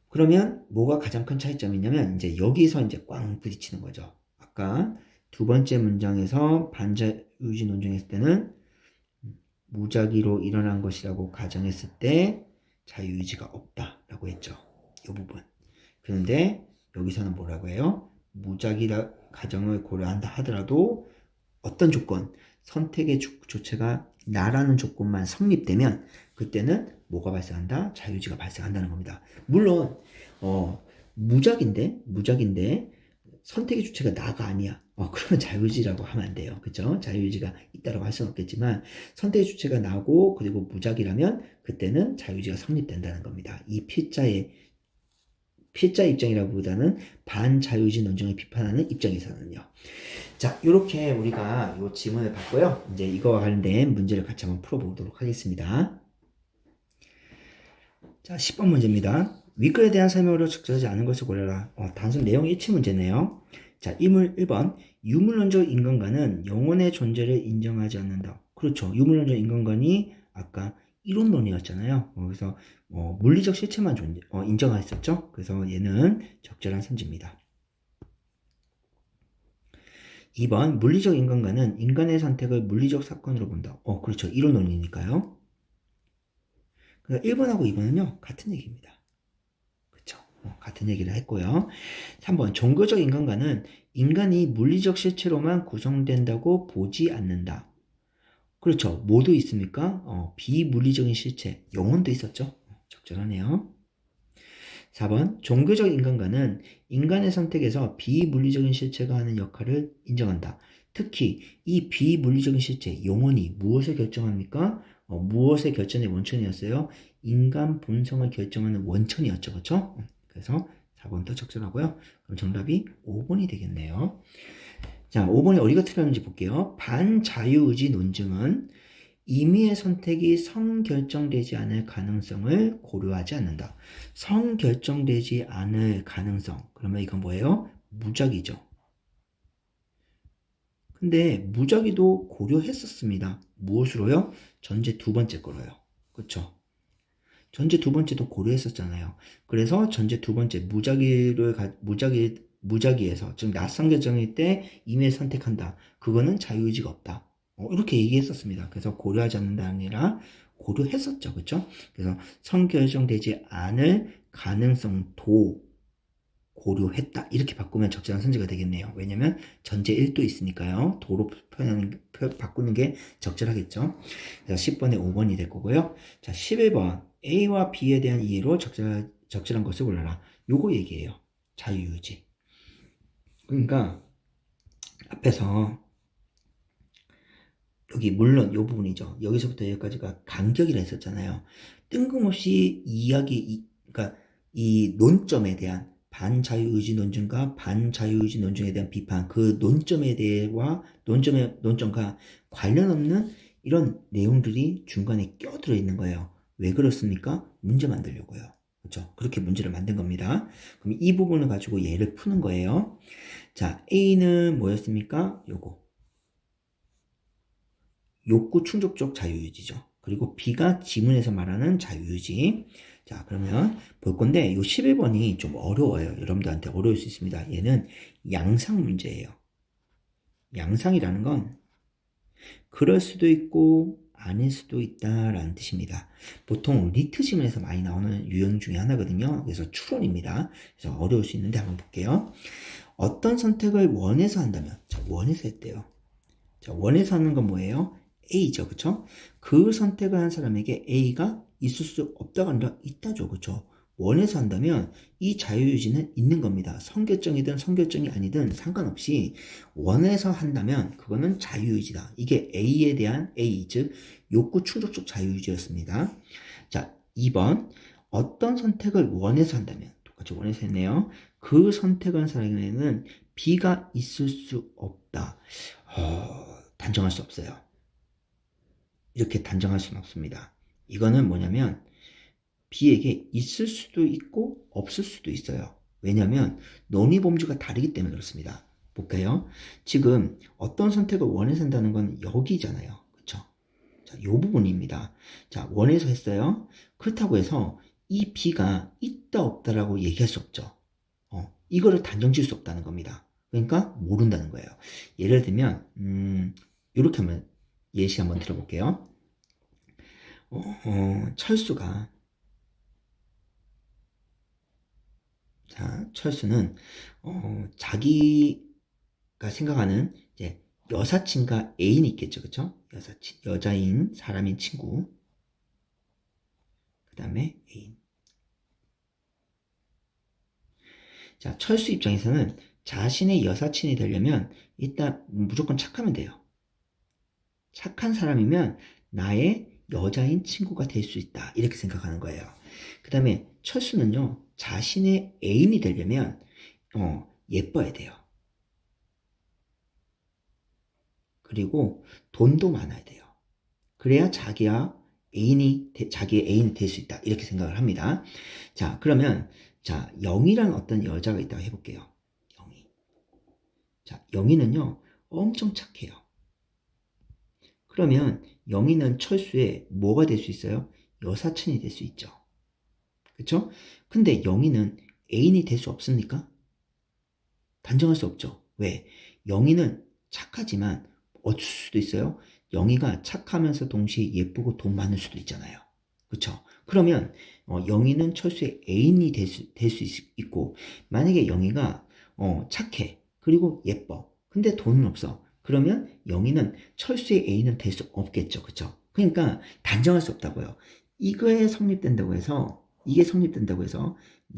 그러면 뭐가 가장 큰 차이점이냐면 이제 여기서 이제 꽝 부딪히는 거죠. 아까 두 번째 문장에서 반자유주의 논중했을 때는 무작위로 일어난 것이라고 가정했을 때 자유의지가 없다라고 했죠. 이 부분. 그런데 여기서는 뭐라고 해요? 무작위라 가정을 고려한다 하더라도 어떤 조건, 선택의 주체가 나라는 조건만 성립되면 그때는 뭐가 발생한다? 자유의지가 발생한다는 겁니다. 물론 무작인데 선택의 주체가 나가 아니야. 그러면 자유의지라고 하면 안 돼요. 그죠? 자유의지가 있다라고 할 수는 없겠지만 선택의 주체가 나고 그리고 무작이라면 그때는 자유의지가 성립된다는 겁니다. 이 필자 입장이라기보다는 반자유의지 논증을 비판하는 입장에서는요. 자, 이렇게 우리가 이 지문을 봤고요. 이제 이거와 관련된 문제를 같이 한번 풀어보도록 하겠습니다. 자, 10번 문제입니다. 윗글에 대한 설명으로 적절하지 않은 것을 고려라. 단순 내용 일치 문제네요. 자, 1번. 유물론적 인간관은 영혼의 존재를 인정하지 않는다. 그렇죠. 유물론적 인간관이 아까 이론론이었잖아요. 그래서 물리적 실체만 인정했었죠. 그래서 얘는 적절한 선지입니다. 2번. 물리적 인간관은 인간의 선택을 물리적 사건으로 본다. 그렇죠. 이론론이니까요. 그래서 1번하고 2번은요, 같은 얘기입니다. 그쵸? 같은 얘기를 했고요. 3번 종교적 인간관은 인간이 물리적 실체로만 구성된다고 보지 않는다. 그렇죠. 뭐도 있습니까? 비물리적인 실체, 영혼도 있었죠. 적절하네요. 4번 종교적 인간관은 인간의 선택에서 비물리적인 실체가 하는 역할을 인정한다. 특히 이 비물리적인 실체, 영혼이 무엇을 결정합니까? 무엇의 결정의 원천이었어요? 인간 본성을 결정하는 원천이었죠. 그렇죠? 그래서 4번도 적절하고요. 그럼 정답이 5번이 되겠네요. 자, 5번이 어디가 틀렸는지 볼게요. 반자유의지 논증은 임의의 선택이 성결정되지 않을 가능성을 고려하지 않는다. 성결정되지 않을 가능성. 그러면 이건 뭐예요? 무작위죠. 근데 무작위도 고려했었습니다. 무엇으로요? 전제 두 번째 거로요. 그렇죠? 전제 두 번째도 고려했었잖아요. 그래서 전제 두 번째 무작위에서 즉 낯선 결정일 때 임의를 선택한다. 그거는 자유의지가 없다. 이렇게 얘기했었습니다. 그래서 고려하지 않는다 아니라 고려했었죠. 그렇죠? 그래서 성결정되지 않을 가능성도 고려했다. 이렇게 바꾸면 적절한 선지가 되겠네요. 왜냐면 전제 1도 있으니까요. 도로 바꾸는 게 적절하겠죠. 그래서 10번에 5번이 될 거고요. 자, 11번 A와 B에 대한 이해로 적절한 것을 골라라. 요거 얘기예요. 자유유지. 그러니까 앞에서 여기 물론 요 부분이죠. 여기서부터 여기까지가 간격이라 했었잖아요. 뜬금없이 그러니까 이 논점에 대한 반자유의지 논증과 반자유의지 논증에 대한 비판, 그 논점에 대해와 논점과 관련 없는 이런 내용들이 중간에 껴들어 있는 거예요. 왜 그렇습니까? 문제 만들려고요. 그렇죠? 그렇게 문제를 만든 겁니다. 그럼 이 부분을 가지고 얘를 푸는 거예요. 자, A는 뭐였습니까? 요거. 욕구 충족적 자유유지죠. 그리고 B가 지문에서 말하는 자유유지. 자, 그러면 볼 건데 요 11번이 좀 어려워요. 여러분들한테 어려울 수 있습니다. 얘는 양상 문제예요. 양상이라는 건 그럴 수도 있고 아닐 수도 있다라는 뜻입니다. 보통 리트 지문에서 많이 나오는 유형 중에 하나거든요. 그래서 추론입니다. 그래서 어려울 수 있는데 한번 볼게요. 어떤 선택을 원해서 한다면, 자, 원해서 했대요. 자, 원해서 하는 건 뭐예요? A죠, 그쵸? 그 선택을 한 사람에게 A가 있을 수 없다가 아니라 있다죠, 그쵸? 원해서 한다면 이 자유유지는 있는 겁니다. 성결정이든 성결정이 아니든 상관없이 원해서 한다면 그거는 자유유지다. 이게 A에 대한 A, 즉 욕구 충족적 자유유지였습니다. 자, 2번 어떤 선택을 원해서 한다면 똑같이 원해서 했네요. 그 선택을 한 사람에게는 B가 있을 수 없다. 단정할 수 없어요. 이렇게 단정할 수는 없습니다. 이거는 뭐냐면 B에게 있을 수도 있고 없을 수도 있어요. 왜냐하면 논의 범주가 다르기 때문에 그렇습니다. 볼까요? 지금 어떤 선택을 원해서 한다는 건 여기잖아요. 그쵸? 자, 요 부분입니다. 자, 원해서 했어요. 그렇다고 해서 이 B가 있다 없다라고 얘기할 수 없죠. 이거를 단정 지을 수 없다는 겁니다. 그러니까 모른다는 거예요. 예를 들면 이렇게 한번 예시 한번 들어볼게요. 철수는 자기가 생각하는 이제 여사친과 애인이 있겠죠, 그쵸? 여사친, 여자인, 사람인 친구, 그 다음에 애인. 자, 철수 입장에서는 자신의 여사친이 되려면 일단 무조건 착하면 돼요. 착한 사람이면 나의 여자인 친구가 될 수 있다. 이렇게 생각하는 거예요. 그 다음에 철수는요, 자신의 애인이 되려면, 예뻐야 돼요. 그리고 돈도 많아야 돼요. 그래야 자기의 애인이 될 수 있다. 이렇게 생각을 합니다. 자, 그러면, 자, 영희라는 어떤 여자가 있다고 해볼게요. 영희. 자, 영희는요, 엄청 착해요. 그러면 영희는 철수의 뭐가 될 수 있어요? 여사친이 될 수 있죠. 그쵸? 근데 영희는 애인이 될 수 없습니까? 단정할 수 없죠. 왜? 영희는 착하지만 어쩔 수도 있어요. 영희가 착하면서 동시에 예쁘고 돈 많을 수도 있잖아요. 그쵸? 그러면 영희는 철수의 애인이 될 수 있고, 만약에 영희가 착해, 그리고 예뻐, 근데 돈은 없어. 그러면 영희는 철수의 애인은 될 수 없겠죠. 그쵸? 그러니까 단정할 수 없다고요. 이게 성립된다고 해서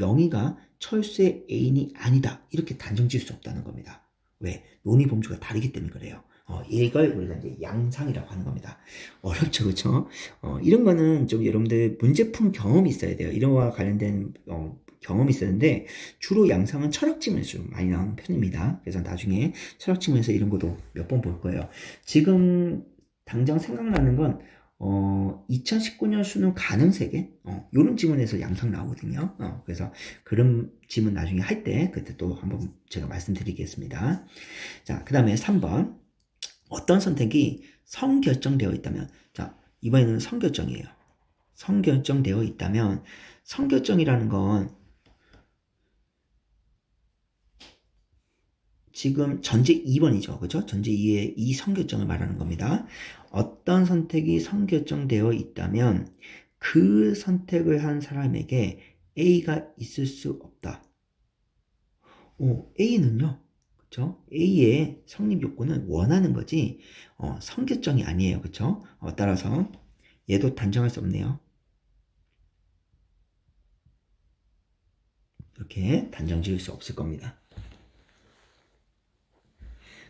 영희가 철수의 애인이 아니다, 이렇게 단정 지을 수 없다는 겁니다. 왜? 논의 범주가 다르기 때문에 그래요. 이걸 우리가 이제 양상이라고 하는 겁니다. 어렵죠, 그쵸? 이런 거는 좀 여러분들 문제풀 경험이 있어야 돼요. 이런 거와 관련된 경험이 있었는데, 주로 양상은 철학 지문에서 좀 많이 나오는 편입니다. 그래서 나중에 철학 지문에서 이런 것도 몇 번 볼 거예요. 지금 당장 생각나는 건 2019년 수능 가능 세계 이런 지문에서 양상 나오거든요. 그래서 그런 지문 나중에 할 때 그때 또 한번 제가 말씀드리겠습니다. 자, 그 다음에 3번. 어떤 선택이 성결정되어 있다면, 자, 이번에는 성결정이에요. 성결정되어 있다면, 성결정이라는 건 지금 전제 2번이죠. 그죠? 전제 2의 이 성결정을 말하는 겁니다. 어떤 선택이 성결정되어 있다면 그 선택을 한 사람에게 A가 있을 수 없다. A는요. 그쵸? A의 성립 요건은 원하는 거지 성결정이 아니에요. 그쵸? 따라서 얘도 단정할 수 없네요. 이렇게 단정 지을 수 없을 겁니다.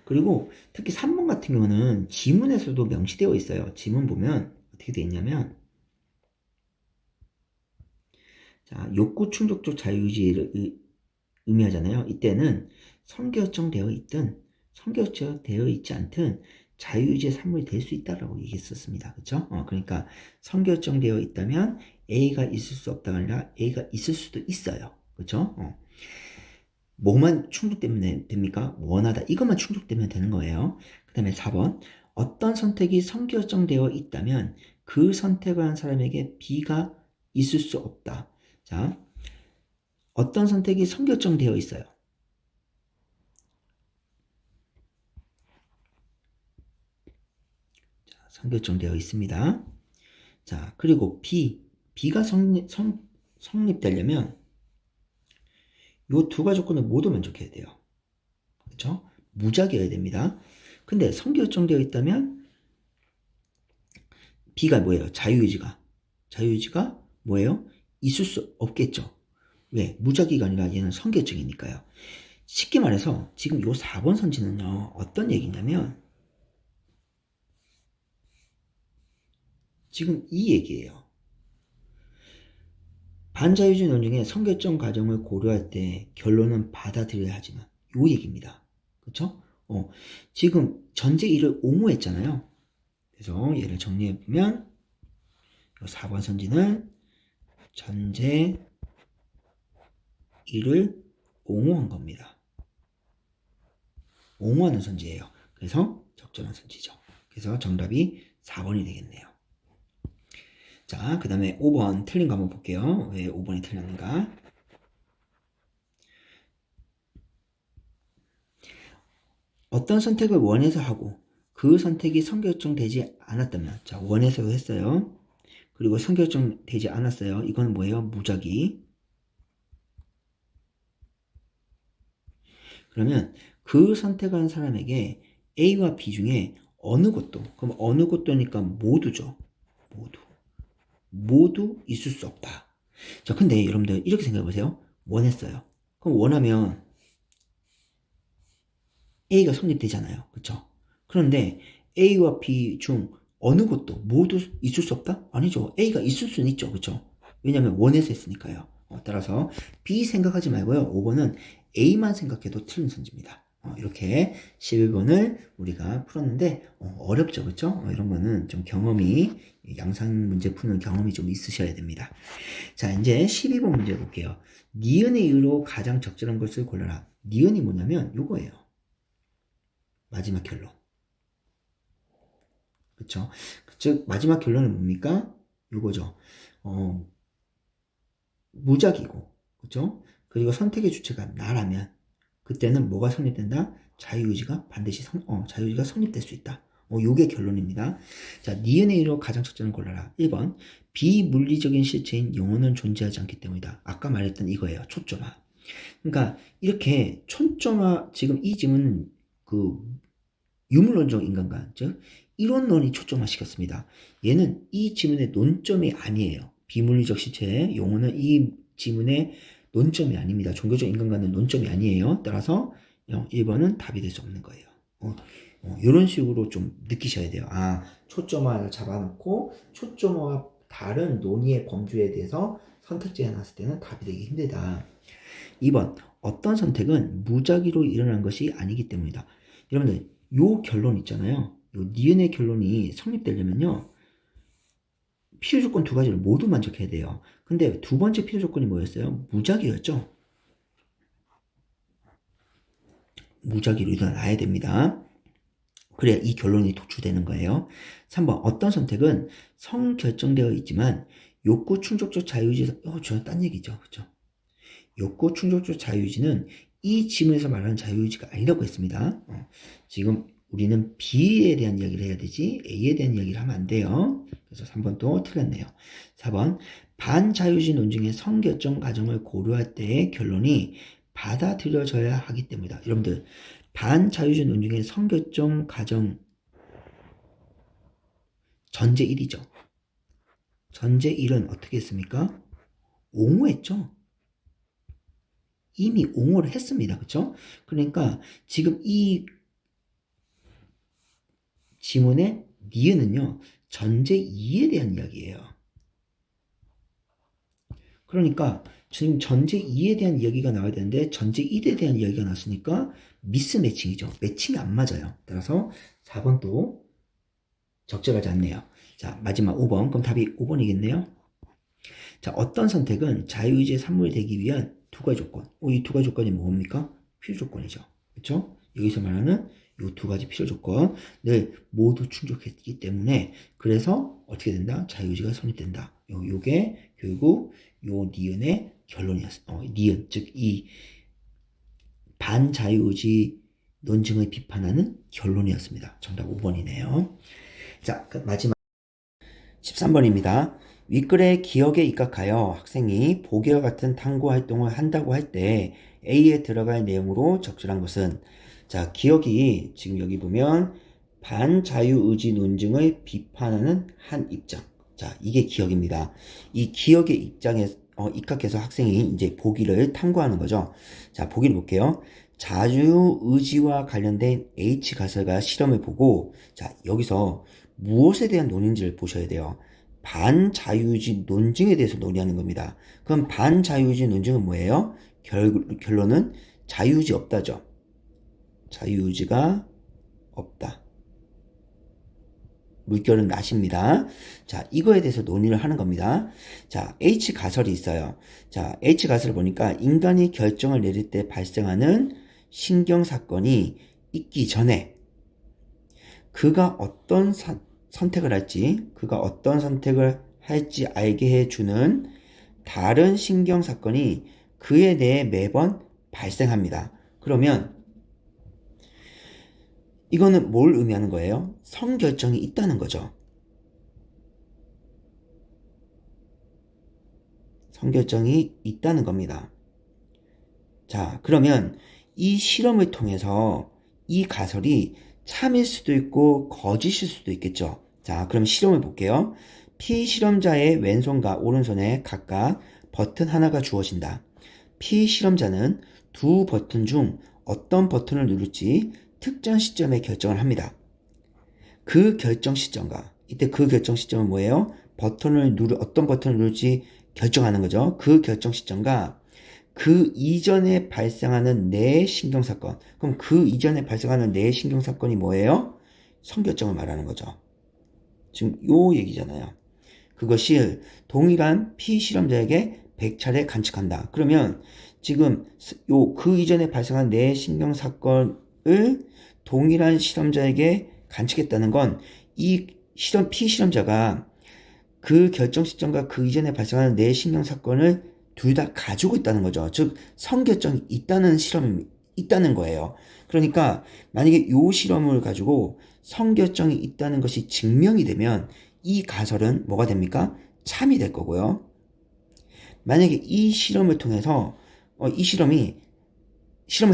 그리고 특히 3번 같은 경우는 지문에서도 명시되어 있어요. 지문 보면 어떻게 되어 있냐면, 자, 욕구 충족적 자유의지를 의미하잖아요. 이때는 성결정되어 있든 성결정되어 있지 않든 자유의지의 산물이 될 수 있다라고 얘기했었습니다. 그렇죠? 그러니까 성결정되어 있다면 A가 있을 수 없다가 아니라 A가 있을 수도 있어요. 그렇죠? 뭐만 충족되면 됩니까? 원하다. 이것만 충족되면 되는 거예요. 그 다음에 4번. 어떤 선택이 성결정되어 있다면 그 선택을 한 사람에게 B가 있을 수 없다. 자, 어떤 선택이 성결정되어 있어요. 자, 성결정되어 있습니다. 자, 그리고 B가 성립되려면 요 두 가지 조건을 모두 만족해야 돼요. 그렇죠? 무작위여야 됩니다. 근데 성결정되어 있다면 B가 뭐예요? 자유의지가 뭐예요? 있을 수 없겠죠. 왜? 무작위가 아니라 얘는 성결정이니까요. 쉽게 말해서 지금 요 4번 선지는요, 어떤 얘기냐면 지금 이 얘기예요. 반자유주의 논증의 성결정 과정을 고려할 때 결론은 받아들여야 하지만 요 얘기입니다. 그쵸? 지금 전제 1을 옹호했잖아요. 그래서 얘를 정리해보면 4번 선지는 전제 1을 옹호한 겁니다. 옹호하는 선지예요. 그래서 적절한 선지죠. 그래서 정답이 4번이 되겠네요. 자, 그 다음에 5번 틀린 거 한번 볼게요. 왜 5번이 틀렸는가? 어떤 선택을 원해서 하고 그 선택이 성결정되지 않았다면, 자, 원해서 했어요. 그리고 성결정되지 않았어요. 이건 뭐예요? 무작위. 그러면 그 선택한 사람에게 A와 B 중에 어느 것도, 그럼 어느 것도니까 모두죠. 모두 있을 수 없다. 자, 근데 여러분들 이렇게 생각해 보세요. 원했어요. 그럼 원하면 A가 성립되잖아요. 그쵸? 그런데 A와 B 중 어느 것도 모두 있을 수 없다? 아니죠. A가 있을 수는 있죠. 그쵸? 왜냐면 원해서 했으니까요. 따라서 B 생각하지 말고요. 5번은 A만 생각해도 틀린 선지입니다. 이렇게 11번을 우리가 풀었는데 어렵죠. 그쵸? 이런 거는 좀 경험이, 양상 문제 푸는 경험이 좀 있으셔야 됩니다. 자, 이제 12번 문제 볼게요. 니은의 이유로 가장 적절한 것을 골라라. 니은이 뭐냐면 요거예요. 마지막 결론. 그쵸? 즉, 마지막 결론은 뭡니까? 요거죠. 무작위고, 그쵸? 그리고 선택의 주체가 나라면, 그때는 뭐가 성립된다? 자유의지가 반드시 자유의지가 성립될 수 있다. 요게 결론입니다. 자, 니은A로 가장 첫째는 골라라. 1번 비물리적인 실체인 영혼은 존재하지 않기 때문이다. 아까 말했던 이거예요. 초점화. 그러니까 이렇게 초점화, 지금 이 질문은 그 유물론적 인간관, 즉 이론론이 초점화시켰습니다. 얘는 이 지문의 논점이 아니에요. 비물리적 실체의 용어는 이 지문의 논점이 아닙니다. 종교적 인간관은 논점이 아니에요. 따라서 1번은 답이 될 수 없는 거예요. 이런 식으로 좀 느끼셔야 돼요. 아, 초점화를 잡아놓고 초점화와 다른 논의의 범주에 대해서 선택지가 나왔을 때는 답이 되기 힘들다. 2번, 어떤 선택은 무작위로 일어난 것이 아니기 때문이다. 여러분들, 요 결론 있잖아요. 요 니은의 결론이 성립되려면요, 필요 조건 두 가지를 모두 만족해야 돼요. 근데 두 번째 필요 조건이 뭐였어요? 무작위였죠? 무작위로 일어나야 됩니다. 그래야 이 결론이 도출되는 거예요. 3번, 어떤 선택은 성결정되어 있지만 욕구 충족적 자유의지, 저는 딴 얘기죠. 그죠? 욕구 충족적 자유의지는 이 지문에서 말하는 자유의지가 아니라고 했습니다. 지금 우리는 B에 대한 이야기를 해야 되지 A에 대한 이야기를 하면 안 돼요. 그래서 3번도 틀렸네요. 4번, 반자유주의 논증의 성결정 과정을 고려할 때의 결론이 받아들여져야 하기 때문이다. 여러분들, 반자유주의 논증의 성결정 과정 전제 1이죠. 전제 1은 어떻게 했습니까? 옹호했죠. 이미 옹호를 했습니다. 그쵸? 그러니까 지금 이 지문의 니은은요, 전제 2에 대한 이야기예요. 그러니까 지금 전제 2에 대한 이야기가 나와야 되는데 전제 1에 대한 이야기가 나왔으니까 미스 매칭이죠. 매칭이 안 맞아요. 따라서 4번도 적절하지 않네요. 자, 마지막 5번. 그럼 답이 5번이겠네요. 자, 어떤 선택은 자유의지의 산물이 되기 위한 두 가지 조건. 이 두 가지 조건이 뭡니까? 필요 조건이죠. 그렇죠? 여기서 말하는 이 두 가지 필요 조건을 모두 충족했기 때문에 그래서 어떻게 된다? 자유의지가 성립된다. 요게 결국 요 니은의 결론이었어요. 니은, 즉 이 반자유의지 논증을 비판하는 결론이었습니다. 정답 5번이네요. 자, 마지막 13번입니다. 윗글의 기억에 입각하여 학생이 보기와 같은 탐구 활동을 한다고 할 때 A에 들어갈 내용으로 적절한 것은, 자, 기억이 지금 여기 보면 반자유의지 논증을 비판하는 한 입장. 자, 이게 기억입니다. 이 기억의 입장에 입각해서 학생이 이제 보기를 탐구하는 거죠. 자, 보기를 볼게요. 자유의지와 관련된 H 가설과 실험을 보고, 자, 여기서 무엇에 대한 논의인지를 보셔야 돼요. 반자유의지 논증에 대해서 논의하는 겁니다. 그럼 반자유의지 논증은 뭐예요? 결론은 자유의지 없다죠. 자유의지가 없다. 물결은 낫입니다. 자, 이거에 대해서 논의를 하는 겁니다. 자, H 가설이 있어요. 자, H 가설을 보니까 인간이 결정을 내릴 때 발생하는 신경사건이 있기 전에 그가 어떤 선택을 할지 알게 해주는 다른 신경사건이 그에 대해 매번 발생합니다. 그러면 이거는 뭘 의미하는 거예요? 성결정이 있다는 거죠. 성결정이 있다는 겁니다. 자, 그러면 이 실험을 통해서 이 가설이 참일 수도 있고 거짓일 수도 있겠죠. 자, 그럼 실험을 볼게요. 피실험자의 왼손과 오른손에 각각 버튼 하나가 주어진다. 피실험자는 두 버튼 중 어떤 버튼을 누를지 특정 시점에 결정을 합니다. 그 결정 시점과, 이때 그 결정 시점은 뭐예요? 어떤 버튼을 누를지 결정하는 거죠. 그 결정 시점과 그 이전에 발생하는 뇌 신경사건. 그럼 그 이전에 발생하는 뇌 신경사건이 뭐예요? 성결정을 말하는 거죠. 지금 요 얘기잖아요. 그것이 동일한 피실험자에게 100차례 관측한다. 그러면 지금 그 이전에 발생한 뇌 신경사건을 동일한 실험자에게 관측했다는 건 이 피실험자가 그 결정 시점과 그 이전에 발생하는 뇌 신경사건을 둘 다 가지고 있다는 거죠. 즉 성결정이 있다는 실험이 있다는 거예요. 그러니까 만약에 이 실험을 가지고 성결정이 있다는 것이 증명이 되면 이 가설은 뭐가 됩니까? 참이 될 거고요. 만약에 이 실험을 통해서 이 실험을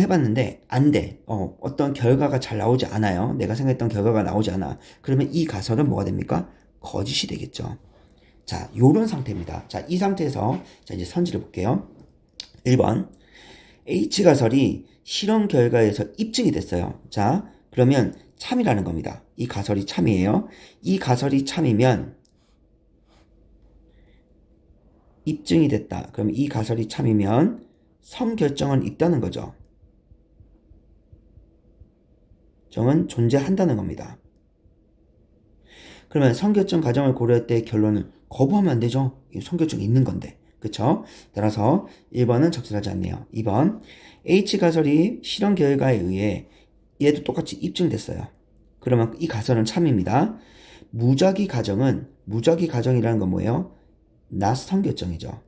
해봤는데 안 돼. 어떤 결과가 잘 나오지 않아요. 내가 생각했던 결과가 나오지 않아. 그러면 이 가설은 뭐가 됩니까? 거짓이 되겠죠. 자, 요런 상태입니다. 자, 이 상태에서 자, 이제 선지를 볼게요. 1번. H 가설이 실험 결과에서 입증이 됐어요. 자, 그러면 참이라는 겁니다. 이 가설이 참이에요. 이 가설이 참이면 입증이 됐다. 그럼 이 가설이 참이면 성결정은 있다는 거죠. 정은 존재한다는 겁니다. 그러면 성결정 과정을 고려할 때 결론은 거부하면 안 되죠. 성결정이 있는 건데. 그쵸? 따라서 1번은 적절하지 않네요. 2번. H 가설이 실험 결과에 의해 얘도 똑같이 입증됐어요. 그러면 이 가설은 참입니다. 무작위 가정이라는 건 뭐예요? 낮 성결정이죠.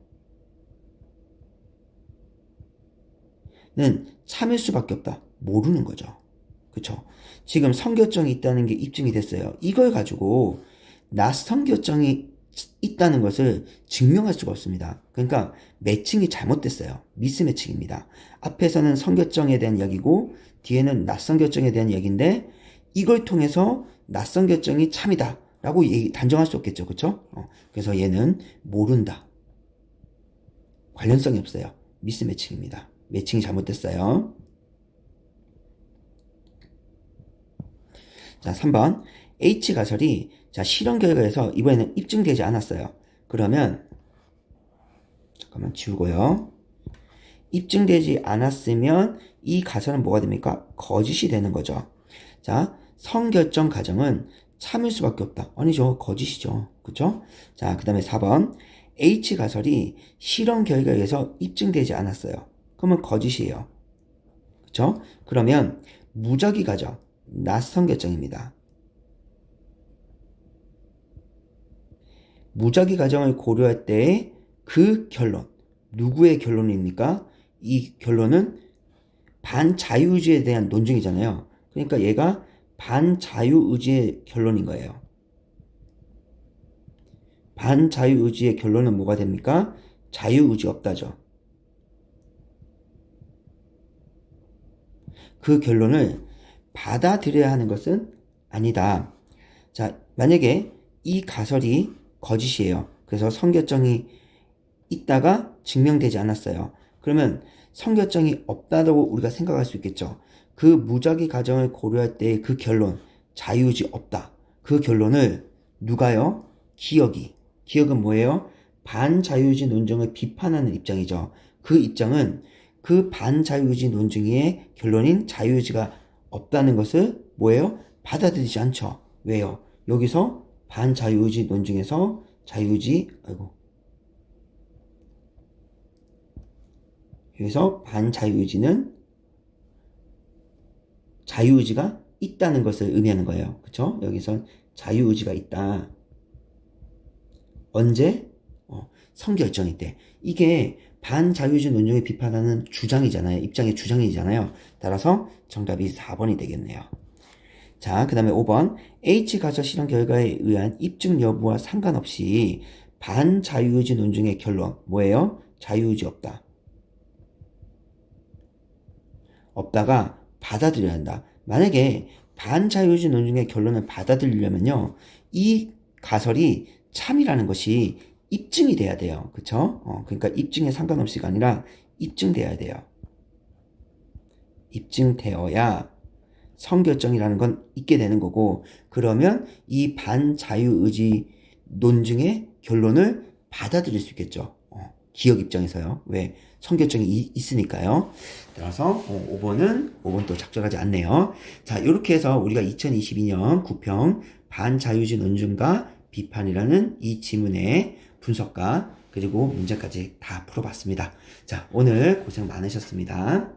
는 참일 수밖에 없다. 모르는 거죠. 그쵸? 지금 성결정이 있다는 게 입증이 됐어요. 이걸 가지고 낮 성결정이 있다는 것을 증명할 수가 없습니다. 그러니까 매칭이 잘못됐어요. 미스매칭입니다. 앞에서는 성결정에 대한 이야기고 뒤에는 낮 성결정에 대한 이야기인데 이걸 통해서 낮 성결정이 참이다 라고 단정할 수 없겠죠. 그쵸? 그래서 얘는 모른다. 관련성이 없어요. 미스매칭입니다. 매칭이 잘못됐어요. 자, 3번. H 가설이 자, 실험 결과에서 이번에는 입증되지 않았어요. 그러면 잠깐만 지우고요. 입증되지 않았으면 이 가설은 뭐가 됩니까? 거짓이 되는 거죠. 자, 성결정 가정은 참일 수밖에 없다. 아니죠. 거짓이죠. 그쵸? 자, 그 다음에 4번. H 가설이 실험 결과에서 입증되지 않았어요. 그러면 거짓이에요. 그쵸? 그러면 무작위 가정, 낮 성결정입니다. 무작위 가정을 고려할 때 그 결론, 누구의 결론입니까? 이 결론은 반자유의지에 대한 논증이잖아요. 그러니까 얘가 반자유의지의 결론인 거예요. 반자유의지의 결론은 뭐가 됩니까? 자유의지 없다죠. 그 결론을 받아들여야 하는 것은 아니다. 자, 만약에 이 가설이 거짓이에요. 그래서 성결정이 있다가 증명되지 않았어요. 그러면 성결정이 없다고 우리가 생각할 수 있겠죠. 그 무작위 가정을 고려할 때 그 결론, 자유의지 없다. 그 결론을 누가요? 기억은 뭐예요? 반자유의지 논증을 비판하는 입장이죠. 그 입장은 그 반자유의지 논증의 결론인 자유의지가 없다는 것을 뭐예요? 받아들이지 않죠. 왜요? 여기서 반자유의지 논증에서 여기서 반자유의지는 자유의지가 있다는 것을 의미하는 거예요. 그쵸? 여기선 자유의지가 있다. 언제? 성결정일 때. 이게 반자유의지 논증을 비판하는 주장이잖아요. 입장의 주장이잖아요. 따라서 정답이 4번이 되겠네요. 자, 그 다음에 5번. H 가설 실험 결과에 의한 입증 여부와 상관없이 반자유의지 논증의 결론. 뭐예요? 자유의지 없다. 없다가 받아들여야 한다. 만약에 반자유의지 논증의 결론을 받아들이려면요. 이 가설이 참이라는 것이 입증이 돼야 돼요. 그쵸? 그러니까 입증에 상관없이가 아니라 입증돼야 돼요. 입증되어야 성결정이라는 건 있게 되는 거고, 그러면 이 반자유의지 논증의 결론을 받아들일 수 있겠죠. 기억 입장에서요. 왜? 성결정이 있으니까요. 따라서 5번은 또 적절하지 않네요. 자, 이렇게 해서 우리가 2022년 9평 반자유의지 논증과 비판이라는 이 지문의 분석과 그리고 문제까지 다 풀어봤습니다. 자, 오늘 고생 많으셨습니다.